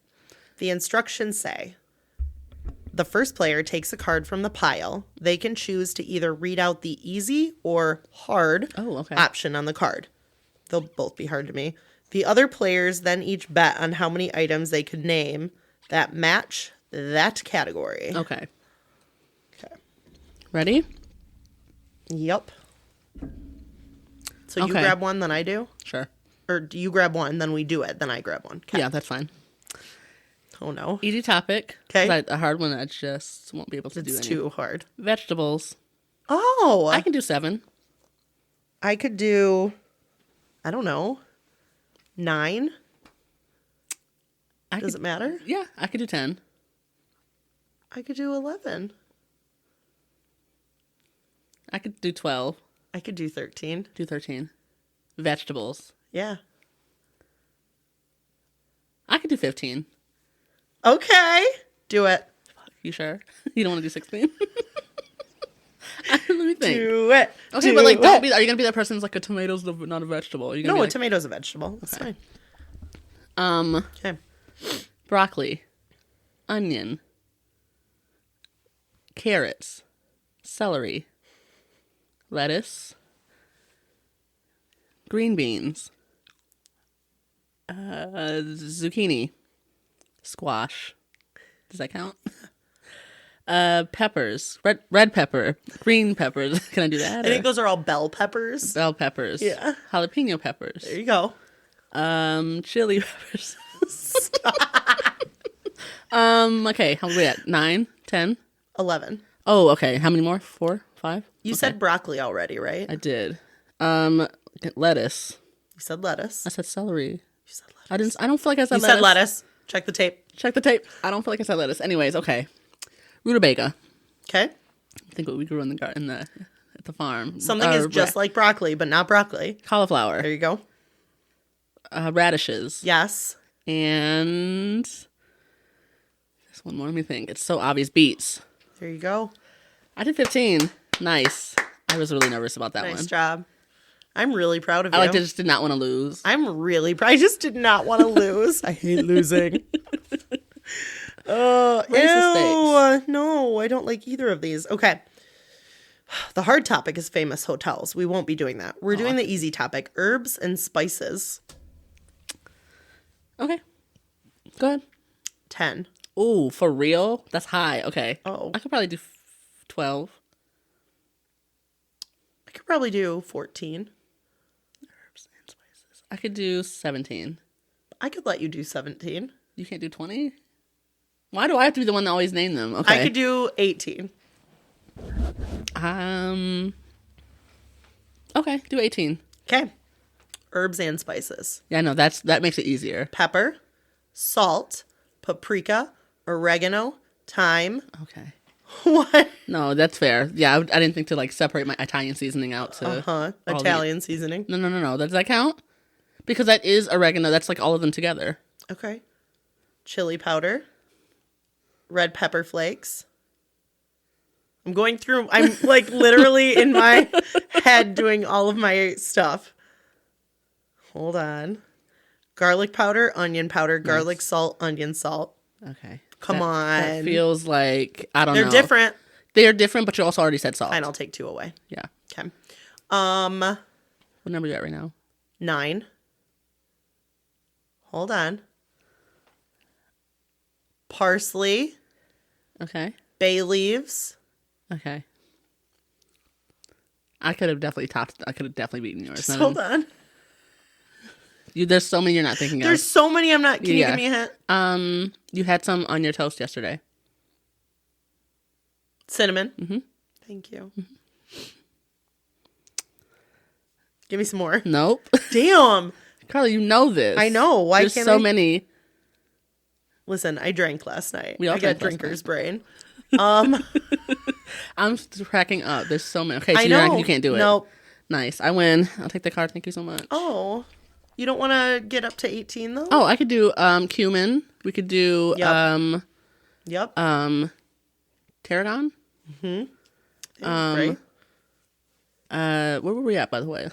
The instructions say the first player takes a card from the pile. They can choose to either read out the easy or hard Okay. option on the card. They'll both be hard to me. The other players then each bet on how many items they could name that match that category. Okay. Okay. Ready? Yep. So you Okay. grab one, then I do? Sure. Or do you grab one, then we do it, then I grab one? Okay. Yeah, that's fine. Oh, no. Easy topic. 'Kay. But a hard one I just won't be able to do. It's Any. too hard. Vegetables. Oh. I can do 7. I could do, I don't know, 9. Does it matter? Yeah, I could do 10. I could do 11. I could do 12. I could do 13. Do 13. Vegetables. Yeah. I could do 15. Okay. Do it. You sure? You don't want to do 16? Let me think. Do it. Okay, do but like, it. are you gonna be that person who's like a tomato's not a vegetable? Are you gonna No, be a like, tomato's a vegetable. That's fine. Okay. broccoli, onion, carrots, celery, lettuce, green beans, zucchini, squash. Does that count? Peppers, red pepper, green peppers. Can I do that? I think those are all bell peppers. Bell peppers. Yeah. Jalapeno peppers. There you go. Chili peppers. Okay, how are we at? 9, 10? 11. Oh, okay. How many more? 4, 5? You said broccoli already, right? I did. Lettuce. You said lettuce. I said celery. You said lettuce. I don't feel like I said You lettuce. said lettuce. Check the tape. Check the tape. I don't feel like I said lettuce. Anyways, okay. Rutabaga. Okay. I think what we grew in the garden at the farm. Something is just like broccoli, but not broccoli. Cauliflower. There you go. Radishes. Yes. And there's one more. Let me think. It's so obvious. Beets. There you go. I did 15. Nice. I was really nervous about that one. Nice job. I'm really proud of you. I just did not want to lose. I'm really proud. I just did not want to lose. I hate losing. Ew. No, I don't like either of these. Okay. The hard topic is famous hotels. We won't be doing that. We're doing the easy topic, herbs and spices. Okay. Go ahead. 10. Ooh, for real? That's high. Okay. Oh. I could probably do 12. I could probably do 14. Herbs and spices. I could do 17. I could let you do 17. You can't do 20? Why do I have to be the one that always name them? Okay. I could do 18. Okay, do 18. Okay. Herbs and spices. Yeah, no, that makes it easier. Pepper, salt, paprika, oregano, thyme. Okay. What? No, that's fair. Yeah, I didn't think to like separate my Italian seasoning out to all Italian seasoning. No. Does that count? Because that is oregano. That's like all of them together. Okay. Chili powder, red pepper flakes. I'm going through, I'm like literally in my head doing all of my stuff. Hold on. Garlic powder, onion powder, garlic salt, onion salt. Okay. Come on. That feels like, I don't know. They're different. They're different, but you also already said salt. Fine, I'll take 2 away. Yeah. Okay. What number are you at right now? 9. Hold on. Parsley, Okay. bay leaves. Okay. I could have definitely beaten yours. Just hold on. There's so many you're not thinking There's of. so many I'm not. Can you give me a hint? You had some on your toast yesterday. Cinnamon. Mm-hmm. Thank you. Mm-hmm. Give me some more. Nope. Damn. Carly, you know this. I know. Why There's can't so I? Many. Listen, I drank last night. We all I got drank last drinker's night. brain. I'm cracking up. There's so many. Okay, so I know. you can't do it. Nope. Nice. I win. I'll take the card. Thank you so much. Oh. You don't want to get up to 18 though? Oh, I could do cumin. We could do Yep. tarragon. Right. Where were we at, by the way?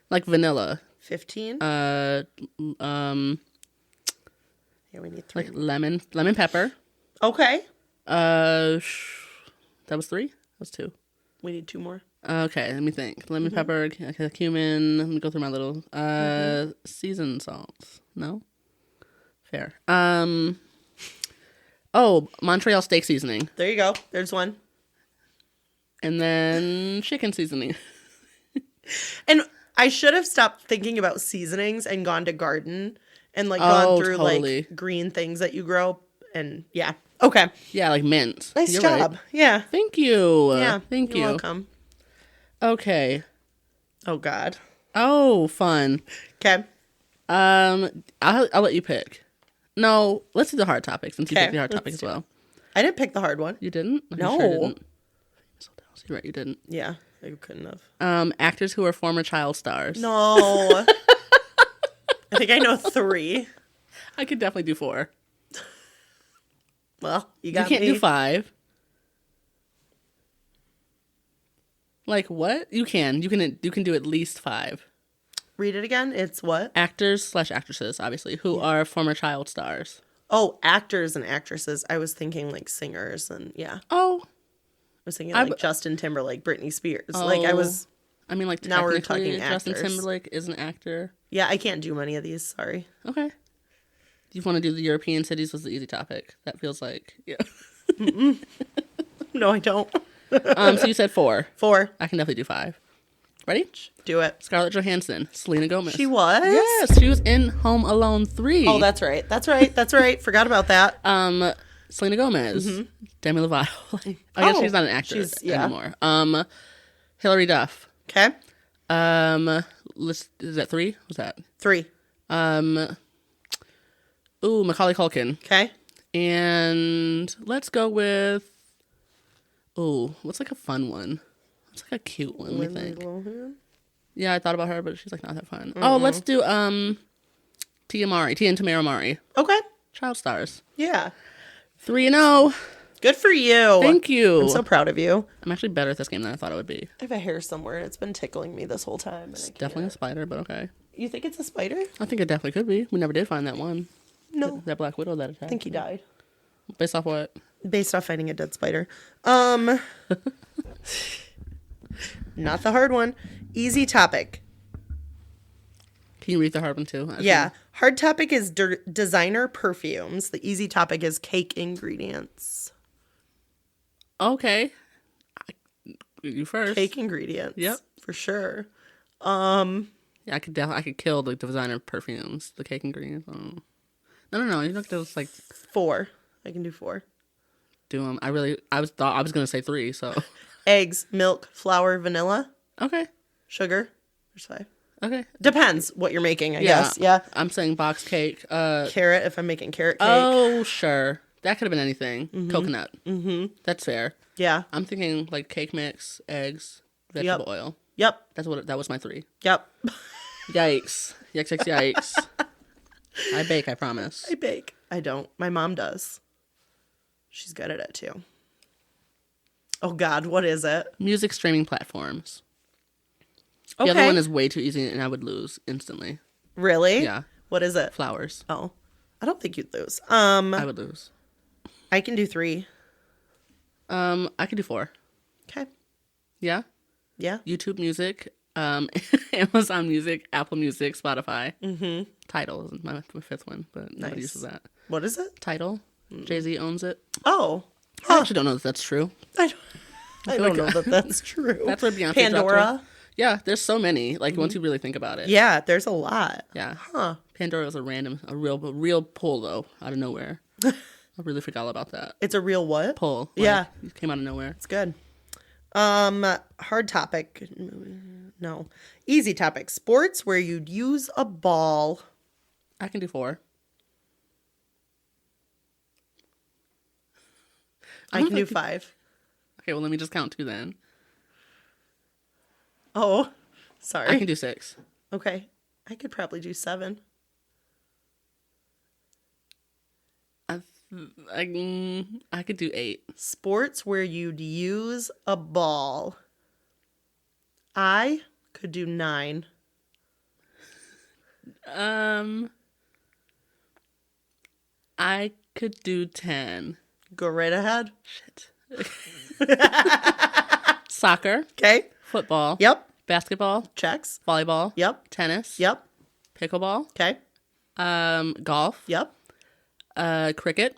Like vanilla. 15. Yeah, we need 3. like lemon pepper. Okay. That was 3. That was 2. We need 2 more. Okay, let me think. Lemon pepper, okay, cumin. Let me go through my little seasoned salts. No, fair. Oh, Montreal steak seasoning, There you go. There's one. and then chicken seasoning. And I should have stopped thinking about seasonings and gone to garden and like gone through totally. like green things that you grow. And yeah. Okay. Yeah, like mint. Nice You're job. right. Yeah. Thank you. Yeah. Thank you. You're welcome. Okay. Oh God. Oh, fun. Okay. I'll let you pick. No, let's do the hard topic since you Okay, picked the hard let's topic as do it. well. I didn't pick the hard one. You didn't? Are No. you sure you didn't? You're right, you didn't. Yeah, I couldn't have. Actors who are former child stars. No. I think I know 3. I could definitely do 4. Well, you You can't me. do 5. Like what? You can do at least 5. Read it again. It's what? Actors/actresses, obviously, who are former child stars. Oh, actors and actresses. I was thinking like singers and yeah. Oh. I was thinking like Justin Timberlake, Britney Spears. Like I was. I mean, like Now we're technically, talking Justin actors. Timberlake is an actor. Yeah, I can't do many of these. Sorry. Okay. You want to do the European cities was the easy topic. That feels like yeah. No, I don't. So you said 4. 4. I can definitely do 5. Ready? Do it. Scarlett Johansson, Selena Gomez. She was? Yes, she was in Home Alone 3. Oh, that's right. That's right. That's right. Forgot about that. Selena Gomez, Demi Lovato. I guess she's not an actor anymore. Hilary Duff. Okay. Is that 3? What's that? 3. Macaulay Culkin. Okay. And let's go with what's like a fun one? What's like a cute one, we think? Yeah, I thought about her, but she's like not that fun. Mm-hmm. Oh, let's do Tia and Tamara Mari. Okay. Child stars. Yeah. 3-0. Good for you. Thank you. I'm so proud of you. I'm actually better at this game than I thought I would be. I have a hair somewhere. It's been tickling me this whole time. It's definitely a spider, but okay. You think it's a spider? I think it definitely could be. We never did find that one. No. That Black Widow that attacked. I think he died. Based off what? Based off fighting a dead spider. Not the hard one. Easy topic. Can you read the hard one too? Yeah. Hard topic is designer perfumes. The easy topic is cake ingredients. Okay. You first. Cake ingredients. Yep. For sure. Yeah, I could kill the designer perfumes, the cake ingredients. No. You look those like 4. I can do 4. Do them. I was gonna say 3. So eggs, milk, flour, vanilla. Okay. Sugar. There's 5. Okay. Depends what you're making, I guess. Yeah. I'm saying box cake. Carrot, if I'm making carrot cake. Oh, sure. That could have been anything. Mm-hmm. Coconut. Mm-hmm. That's fair. Yeah. I'm thinking like cake mix, eggs, vegetable oil. Yep. That was my 3. Yep. Yikes. Yikes. I bake, I promise. I bake. I don't. My mom does. She's good at it too. Oh God, what is it? Music streaming platforms. Okay. The other one is way too easy and I would lose instantly. Really? Yeah. What is it? Flowers. Oh. I don't think you'd lose. I would lose. I can do 3. I could do 4. Okay. Yeah? Yeah. YouTube Music, Amazon Music, Apple Music, Spotify. Mm-hmm. Tidal is my 5th one, but nobody uses that. What is it? Tidal. Jay-Z owns it. Oh. I actually don't know if that's true. I don't know that that's true. That's where Beyonce Pandora. Yeah, there's so many. Like once you really think about it. Yeah, there's a lot. Yeah. Huh. Pandora was a real pull though, out of nowhere. I really forgot all about that. It's a real what? Pull. Yeah. It came out of nowhere. It's good. Hard topic. No. Easy topic. Sports where you'd use a ball. I can do 4. I can do 5. Okay, well let me just count 2 then. Oh, sorry. I can do 6. Okay. I could probably do 7. I could do 8. Sports where you'd use a ball. I could do 9. I could do 10. Go right ahead. Shit. Soccer. Okay. Football. Yep. Basketball. Checks. Volleyball. Yep. Tennis. Yep. Pickleball. Okay. Golf. Yep. Cricket.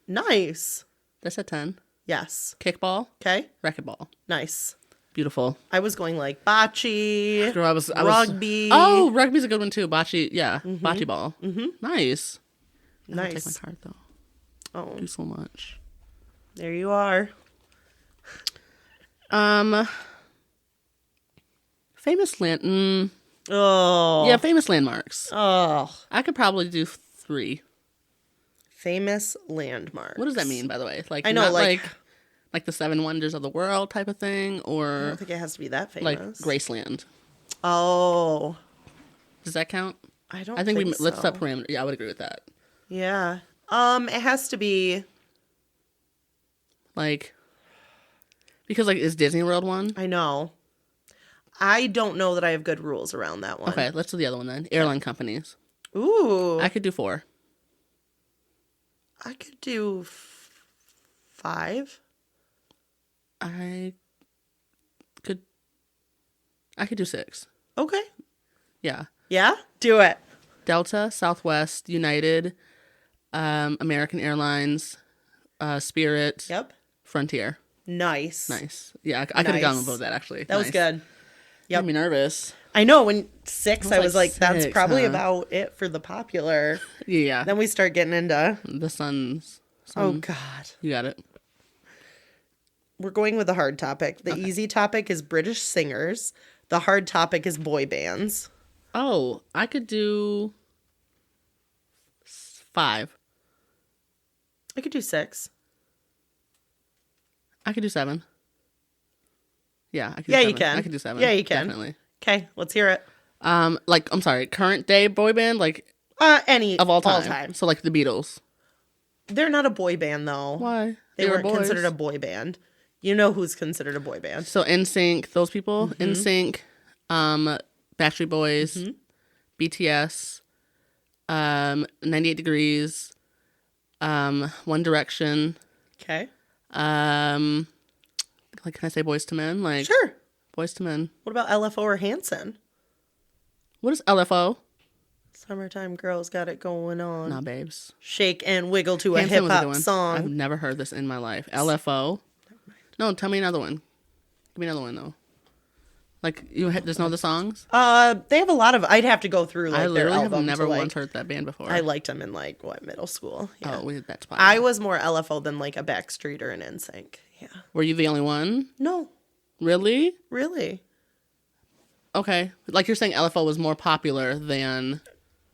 Nice. That's a 10. Yes. Kickball. Okay. Racquetball. Nice. Beautiful. I was going like bocce. Girl, I was rugby. Oh, rugby's a good one too. Bocce. Yeah. Mm-hmm. Bocce ball. Mm-hmm. Nice. Nice. I'll take my card though. Oh. Do so much. There you are. Famous land. Oh. Yeah, famous landmarks. Oh. I could probably do 3. Famous landmarks. What does that mean, by the way? Like, I know, not like like the Seven Wonders of the World type of thing, I or don't think it has to be that like famous. Graceland. Oh, Does that count? I don't I think think let's so. set parameter. Yeah, I would agree with that. Yeah. It has to be Like, because like, is Disney World one? I know. I don't know that I have good rules around that one. Okay, let's do the other one then. Airline companies. Ooh. I could do 4. I could do 5. I could do 6. Okay. Yeah. Yeah? Do it. Delta, Southwest, United, American Airlines, Spirit, Yep. Frontier. Nice. Nice. Yeah, I could have gone with that actually. That was good. Yep. Made me nervous. I know, when 6, I was like, that's 6, probably huh? about it for the popular. Yeah. Then we start getting into, The Suns. oh, God. You got it. We're going with the hard topic. The easy topic is British singers. The hard topic is boy bands. Oh, I could do 5. I could do 6. I could do 7. Yeah, I could do Yeah, 7. you can. I could do 7. Yeah, you can. Definitely. Okay, let's hear it. Like, I'm sorry, current day boy band, like, Any of all time. So, like, the Beatles. They're not a boy band, though. Why? They were weren't boys. considered a boy band. You know who's considered a boy band. So, NSYNC, those people. Mm-hmm. NSYNC, Backstreet Boys, Mm-hmm. BTS, 98 Degrees, One Direction, Okay. like, can I say Boys to Men? Like, Sure. Boys to Men. What about LFO or Hanson? What is LFO? Summertime Girls Got It Going On. Nah, babes. Shake and wiggle to a Hanson was a good hip-hop one. I've song. never heard this in my life. LFO. No, tell me another one. Give me another one, though. Like, there's no other songs? They have a lot of, I'd have to go through, like, I their literally have album never to, like, once heard that band before. I liked them in, like, middle school. Yeah. Oh, that's fine. I was more LFO than, like, a Backstreet or an NSYNC. Yeah. Were you the only one? No, Really? really. Okay. Like, you're saying LFO was more popular than...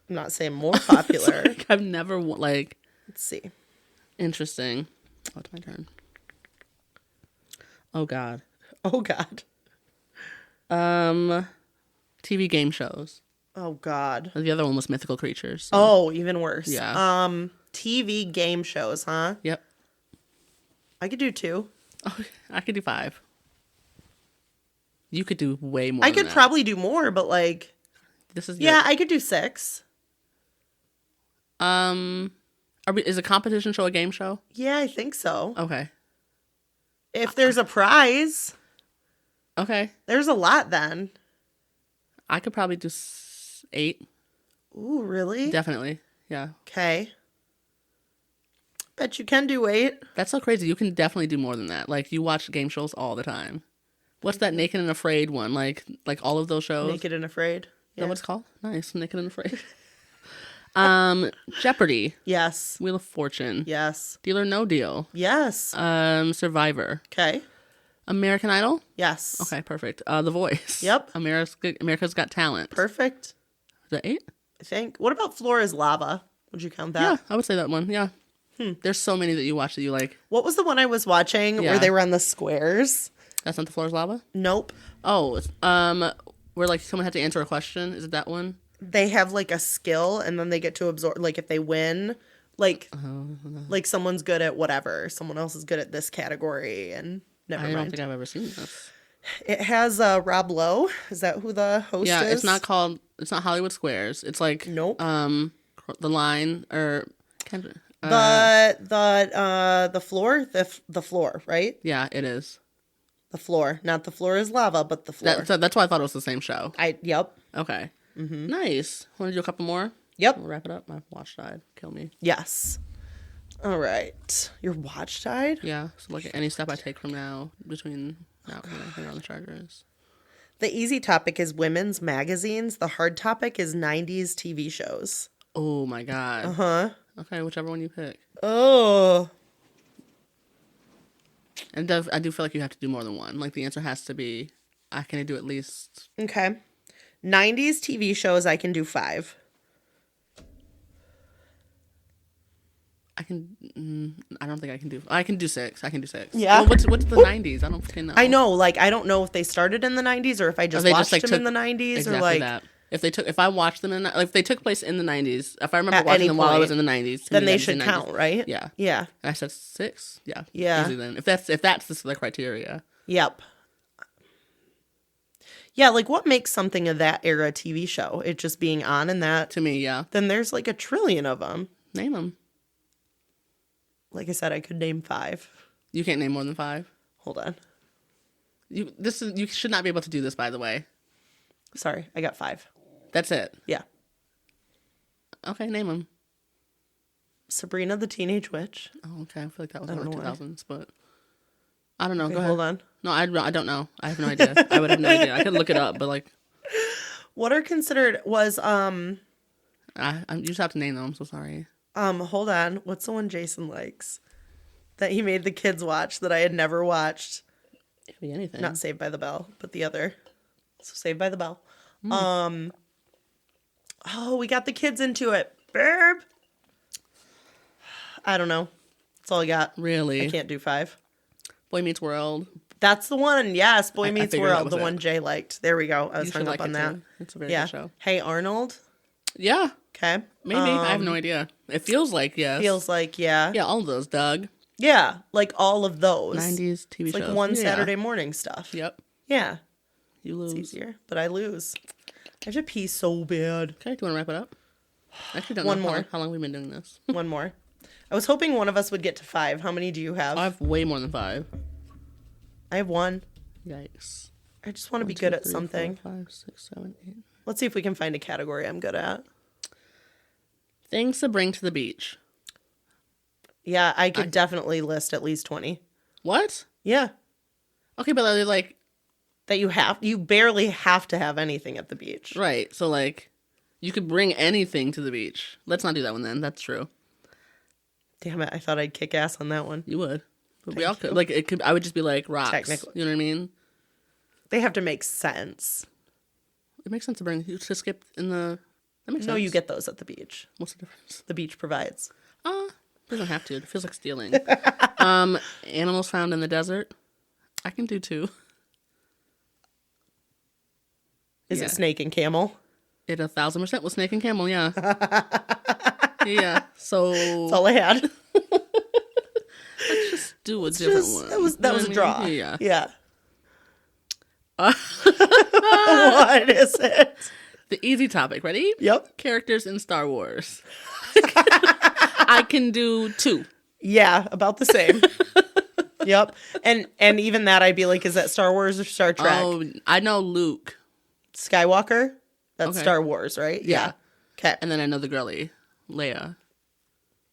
I'm not saying more popular. Like, I've never, like... Let's see. Interesting. Oh, it's my turn. Oh, God. Oh, God. TV game shows. Oh, God. The other one was Mythical Creatures. So. Oh, even worse. Yeah. TV game shows, huh? Yep. I could do 2. Oh, I could do 5. You could do way more I than could that. probably do more, but, like, This is yeah, I could do 6. Is a competition show a game show? Yeah, I think so. Okay. If there's a prize, Okay. there's a lot then. I could probably do 8. Ooh, really? Definitely. Yeah. Okay. Bet you can do 8. That's so crazy. You can definitely do more than that. Like, you watch game shows all the time. What's that Naked and Afraid one? Like all of those shows? Naked and Afraid. Is Yeah. that what it's called? Nice. Naked and Afraid. Jeopardy. Yes. Wheel of Fortune. Yes. Deal or No Deal. Yes. Survivor. Okay. American Idol. Yes. Okay, perfect. The Voice. Yep. America's Got Talent. Perfect. Is that 8? I think. What about Floor is Lava? Would you count that? Yeah, I would say that one. Yeah. There's so many that you watch that you like. What was the one I was watching Yeah. where they were on the squares? That's not The Floor is Lava? Nope. Oh, it's, where like someone had to answer a question. Is it that one? They have like a skill and then they get to absorb, like if they win, like someone's good at whatever. Someone else is good at this category and never I don't mind. think I've ever seen this. It has Rob Lowe. Is that who the host Yeah, is? it's not Hollywood Squares. It's like Nope. The Line or The floor, the floor, right? yeah, it is. The floor, not The Floor is Lava, but the floor. That's why I thought it was the same show. Yep. Okay. Nice. Want to do a couple more? Yep. We'll wrap it up. My watch died. Kill me. Yes. All right. Your watch died? Yeah. So like any step I take from now between now and when I figure on the charger is. The easy topic is women's magazines. The hard topic is 90s TV shows. Oh my god. Uh-huh. Okay, whichever one you pick. Oh. And I do feel like you have to do more than one. Like the answer has to be, I can do at least. Okay. 90s TV shows, I can do 5. I can. I don't think I can do. I can do 6. I can do 6. Yeah. Well, what's the 90s? I don't fucking know. I know, like, I don't know if they started in the 90s or if I just watched them in the 90s exactly or like that. If I watched them like if they took place in the 90s, if I remember watching them while I was in the 90s, then they should count, right? Yeah. Yeah. And I said 6. Yeah. Yeah. Easy then. If that's the criteria. Yep. Yeah, like what makes something of that era TV show? It just being on in that. To me, yeah. Then there's like a trillion of them. Name them. Like I said, I could name 5. You can't name more than 5. Hold on. You should not be able to do this, by the way. Sorry, I got 5. That's it. Yeah. Okay, name them. Sabrina the Teenage Witch. Oh, okay. I feel like that was early 2000s, but I don't know. Okay, go ahead. hold on. No, I don't know. I have no idea. I would have no idea. I could look it up, but like, what are considered was you just have to name them. I'm so sorry. Hold on. What's the one Jason likes that he made the kids watch that I had never watched? It could be anything. Not Saved by the Bell, but the other. So Saved by the Bell. Oh, we got the kids into it. Burp. I don't know. That's all I got. Really? I can't do 5. Boy Meets World. That's the one. Yes, Boy Meets World. The it. one Jay liked. There we go. I was hung up like on that. Too. It's a very good show. Hey Arnold. Yeah. Okay. Maybe. I have no idea. It feels like yes. Feels like yeah. Yeah, all of those, Doug. Yeah, like all of those. 90s TV it's shows. like one Saturday morning stuff. Yep. Yeah. You lose. It's easier, but I lose. I have to pee so bad. Okay, do you want to wrap it up? I actually don't One know more. how long we've been doing this. One more. I was hoping one of us would get to 5. How many do you have? I have way more than 5. I have 1. Yikes. I just want to be good at 3, something. 4, 5, 6, 7, 8. Let's see if we can find a category I'm good at. Things to bring to the beach. Yeah, I could definitely list at least 20. What? Yeah. Okay, but they're like... That you barely have to have anything at the beach. Right, so like, you could bring anything to the beach. Let's not do that one then, that's true. Damn it, I thought I'd kick ass on that one. You would. But we all could. Like, it could. I would just be like, rocks. Technically. You know what I mean? They have to make sense. It makes sense to bring... To skip in the... That makes sense. No, you get those at the beach. What's the difference? The beach provides. Doesn't have to. It feels like stealing. Animals found in the desert. I can do 2. Is it snake and camel? It 1,000% was snake and camel, yeah. Yeah, so... That's all I had. Let's just do a different one. That was a draw. Yeah. Yeah. What is it? The easy topic. Ready? Yep. Characters in Star Wars. I can do 2. Yeah, about the same. Yep. And even that I'd be like, is that Star Wars or Star Trek? Oh, I know Luke. Skywalker? That's Okay. Star Wars, right? Yeah. Okay. And then I know the girly, Leia.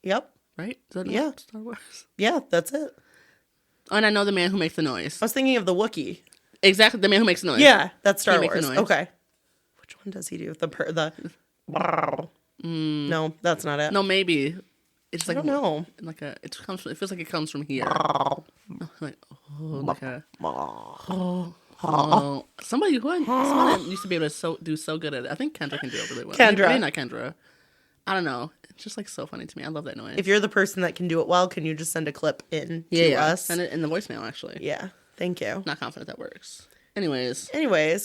Yep. Right? Is that Yeah. Star Wars? Yeah, that's it. Oh, and I know the man who makes the noise. I was thinking of the Wookiee. Exactly, the man who makes the noise. Yeah, that's Star He makes the Wars. noise. Okay. Which one does he do? No, that's not it. No, maybe. It's like I don't know. Like it feels like it comes from here. Like somebody used to be able to do so good at it. I think Kendra can do it really well. Kendra. Maybe not Kendra. I don't know. It's just like so funny to me. I love that noise. If you're the person that can do it well, can you just send a clip in to us? Send it in the voicemail, actually. Yeah. Thank you. Not confident that works. Anyways,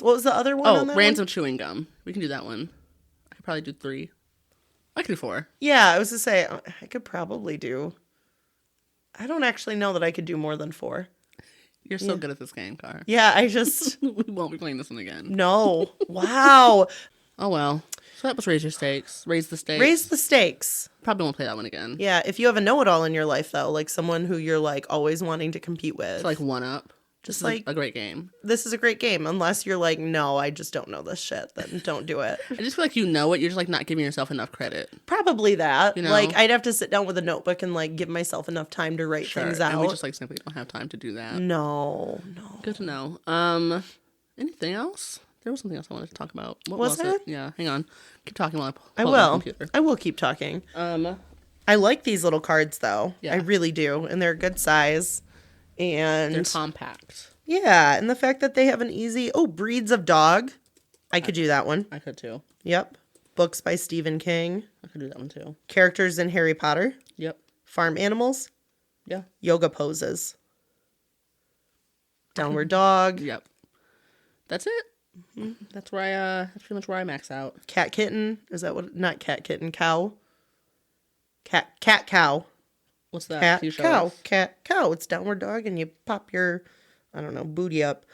what was the other one? on that random one? chewing gum. We can do that one. I could probably do 3. I could do 4. Yeah, I was to say I could probably do. I don't actually know that I could do more than 4. You're so good at this game, Car. Yeah, I just We won't be playing this one again. no. Wow. Oh well. So that was Raise Your Stakes. Raise the Stakes. Raise the stakes. Probably won't play that one again. Yeah, if you have a know-it-all in your life though, like someone who you're like always wanting to compete with. It's like one up. Just This is like a great game. this is a great game. Unless you're like, no, I just don't know this shit, then don't do it. I just feel like you know it. You're just like not giving yourself enough credit. Probably that. You know? Like I'd have to sit down with a notebook and like give myself enough time to write things out. And we just like simply don't have time to do that. No. Good to know. Anything else? There was something else I wanted to talk about. What Was there? it? Yeah, hang on. Keep talking while I pull I up my will. computer. I will keep talking. I like these little cards though. Yeah. I really do, and they're a good size. And They're compact. yeah, and the fact that they have an easy breeds of dog. I could do that one. I could too. Yep. Books by Stephen King. I could do that one too. Characters in Harry Potter. Yep. Farm animals, Yeah. yoga poses, downward dog, Yep. That's it. Mm-hmm. That's pretty much where I max out. cat kitten. Is that what? Not cat kitten. Cow. Cat cow. What's that? Cat Can you show cow. us? Cat cow. It's downward dog, and you pop your, I don't know, booty up.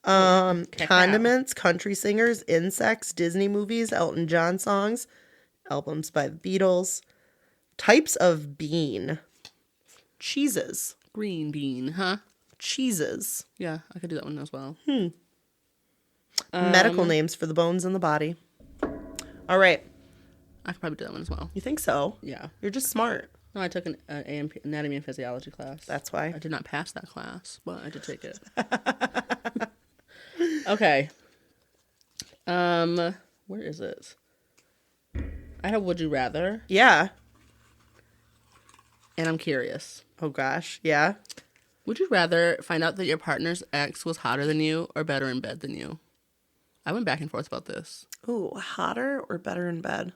Cat Condiments, country singers, insects, Disney movies, Elton John songs, albums by the Beatles. Types of bean. Cheeses. Green bean, huh? Cheeses. Yeah, I could do that one as well. Medical names for the bones in the body. All right. I could probably do that one as well. You think so? Yeah. You're just smart. No, I took an anatomy and physiology class. That's why. I did not pass that class, but I did take it. Okay. Where is it? I have Would You Rather, Yeah. and I'm curious. Oh, gosh. Yeah. Would you rather find out that your partner's ex was hotter than you or better in bed than you? I went back and forth about this. Ooh, hotter or better in bed?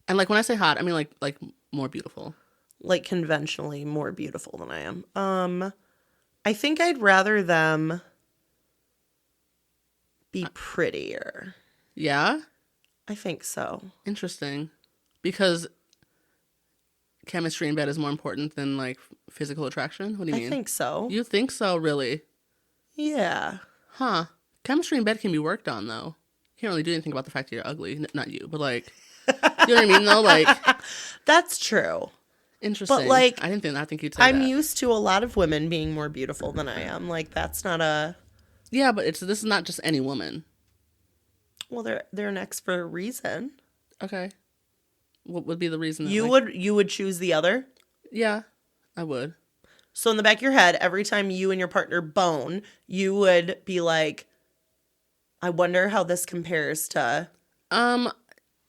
And like when I say hot, I mean like more beautiful. Like conventionally more beautiful than I am. I think I'd rather them be prettier. Yeah? I think so. Interesting. Because chemistry in bed is more important than like physical attraction? What do you mean? I think so. You think so, really? Yeah. Huh. Chemistry in bed can be worked on, though. You can't really do anything about the fact that you're ugly. Not you, but like, you know what I mean, though? Like, That's true. interesting. But, like, I think you'd say I'm that. used to a lot of women being more beautiful than I am. Like, that's not a... Yeah, but this is not just any woman. Well, they're an ex for a reason. Okay. What would be the reason? That, You would choose the other? Yeah, I would. So in the back of your head, every time you and your partner bone, you would be like, I wonder how this compares to...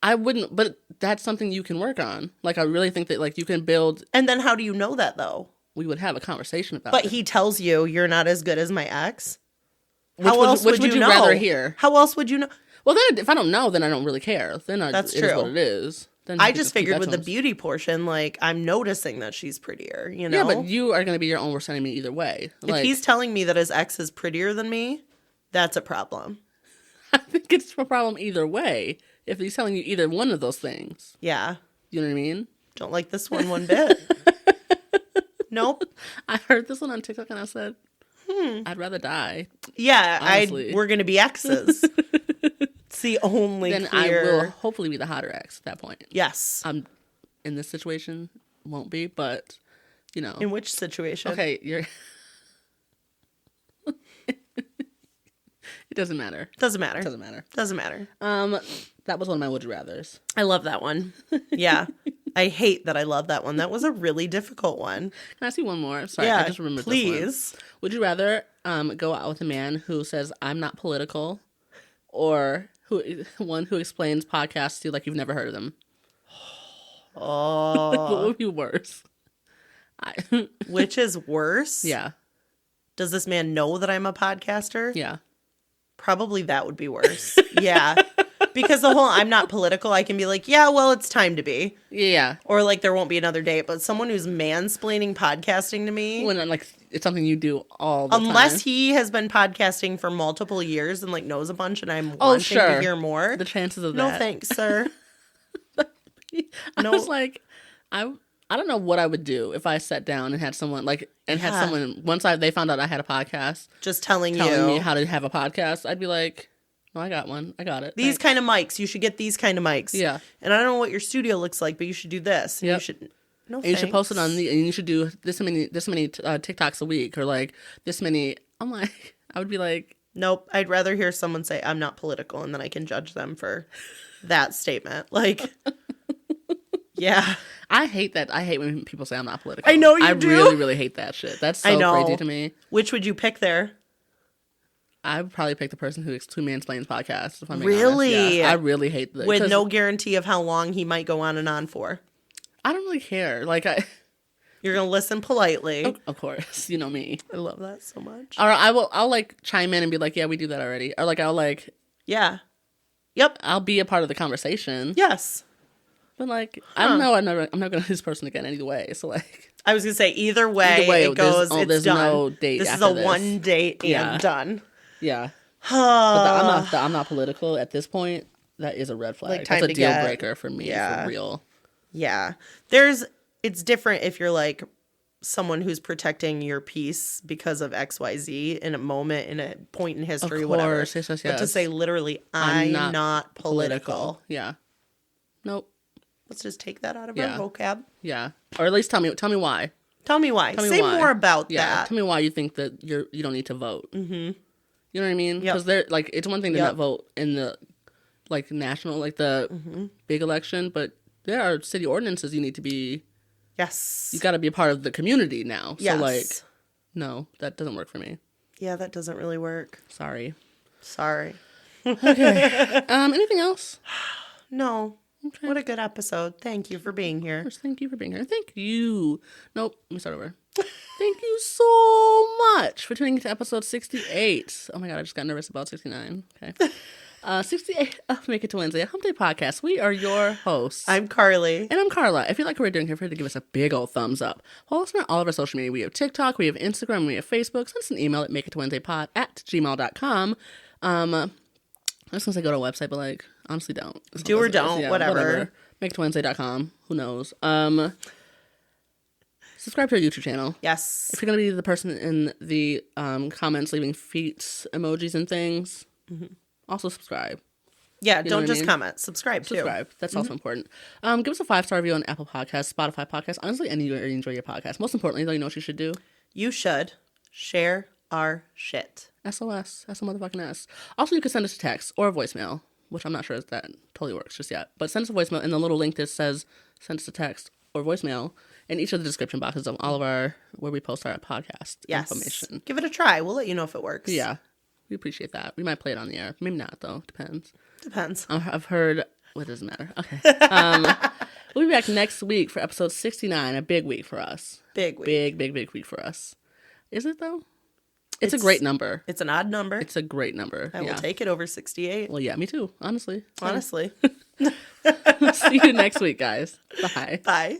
I wouldn't, but that's something you can work on. Like, I really think that, like, you can build... And then how do you know that, though? We would have a conversation about But it. he tells you you're not as good as my ex? Which would you know? rather hear? How else would you know? Well, then if I don't know, then I don't really care. Then That's it is true. what it is. Then I you just keep figured that with to the him. beauty portion, like, I'm noticing that she's prettier, you know? Yeah, but you are going to be your own worst enemy either way. If Like, he's telling me that his ex is prettier than me, that's a problem. I think it's a problem either way. If he's telling you either one of those things. Yeah. You know what I mean? Don't like this one bit. Nope. I heard this one on TikTok and I said, I'd rather die. Yeah, Honestly. we're going to be exes. It's the only Then clear... I will hopefully be the hotter ex at that point. Yes. I'm in this situation, won't be, but, you know. In which situation? Okay, you're... It doesn't matter. Doesn't matter. Doesn't matter. Doesn't matter. That was one of my would you rathers. I love that one. Yeah. I hate that I love that one. That was a really difficult one. Can I see one more? Sorry, Yeah, I just remembered please. this one. Would you rather go out with a man who says, I'm not political, or one who explains podcasts to you like you've never heard of them? Oh. What would be worse? Which is worse? Yeah. Does this man know that I'm a podcaster? Yeah. Probably that would be worse. Yeah. Because the whole I'm not political, I can be like, yeah, well, it's time to be. Yeah. Or like there won't be another date. But someone who's mansplaining podcasting to me. When like it's something you do all the time. Unless he has been podcasting for multiple years and like knows a bunch and I'm wanting to hear more. The chances of No that. thanks, sir. I was like, I don't know what I would do if I sat down and had someone had someone once they found out I had a podcast Just telling me how to have a podcast. I'd be like, no, I got one. I got it. These kind of mics. You should get these kind of mics. Yeah. And I don't know what your studio looks like, but you should do this. And Yep. you should. No, And you should post it thanks. on and you should do this many TikToks a week or like this many. I'm like, I would be like, Nope. I'd rather hear someone say I'm not political, and then I can judge them for that statement. Like, yeah. I hate that. I hate when people say I'm not political. I know you I do. really, really hate that shit. That's I so know. crazy to me. Which would you pick there? I would probably pick the person who mansplains podcasts. If I'm being Really? honest. Yes, I really hate that. With no guarantee of how long he might go on and on for. I don't really care. Like You're gonna listen politely. of course, you know me. I love that so much. Or I'll like chime in and be like, yeah, we do that already. Or like I'll like, Yeah. Yep. I'll be a part of the conversation. Yes. But like, I don't know. I'm not gonna this person again anyway. So like, I was gonna say either way it goes. It's done. No date. This is a one date and done. Yeah. But I'm not political at this point. That is a red flag. Like, that's a deal breaker for me. For real. Yeah. It's different if you're like someone who's protecting your peace because of XYZ in a moment, in a point in history, of whatever. Yes. But to say literally, I'm not political. Yeah. Nope. Let's just take that out of our vocab. Yeah. Or at least tell me why. Tell me why. Say more about that. Tell me why you think that you don't need to vote. Mm-hmm. You know what I mean? Yep. Because they're like, it's one thing to not vote in the like national, like the big election, but there are city ordinances you need to be. Yes. You got to be a part of the community now. Yes. So like, no, that doesn't work for me. Yeah, that doesn't really work. Sorry. Okay. Anything else? No. Okay. What a good episode. Thank you for being here. Of course, thank you for being here. Thank you. Nope. Let me start over. Thank you so much for tuning into episode 68. Oh my God, I just got nervous about 69. Okay. 68 of Make It to Wednesday, a Hump Day podcast. We are your hosts. I'm Carly. And I'm Karla. If you like what we're doing here, feel free to give us a big old thumbs up. Follow us on all of our social media. We have TikTok, we have Instagram, we have Facebook. Send us an email at makeitowednesdaypod@gmail.com. I was going to say go to our website, but like, honestly don't. Do or don't, whatever. Makeitowednesday.com. Who knows? Subscribe to our YouTube channel. Yes. If you're going to be the person in the comments leaving feet emojis and things, also subscribe. Yeah, don't just comment. Subscribe too. That's also important. Give us a 5-star review on Apple Podcasts, Spotify Podcasts. Honestly, anywhere you enjoy your podcast. Most importantly, though, you know what you should do? You should share our shit. SOS. That's a motherfucking S. Also, you can send us a text or a voicemail, which I'm not sure if that totally works just yet. But send us a voicemail in the little link that says send us a text or voicemail in each of the description boxes of all of our, where we post our podcast information. Give it a try. We'll let you know if it works. Yeah. We appreciate that. We might play it on the air. Maybe not, though. Depends. I've heard... Well, it doesn't matter. Okay. We'll be back next week for episode 69. A big week for us. Big week. Big week for us. Is it, though? It's a great number. It's an odd number. It's a great number. I will take it over 68. Well, yeah, me too. Honestly. See you next week, guys. Bye. Bye.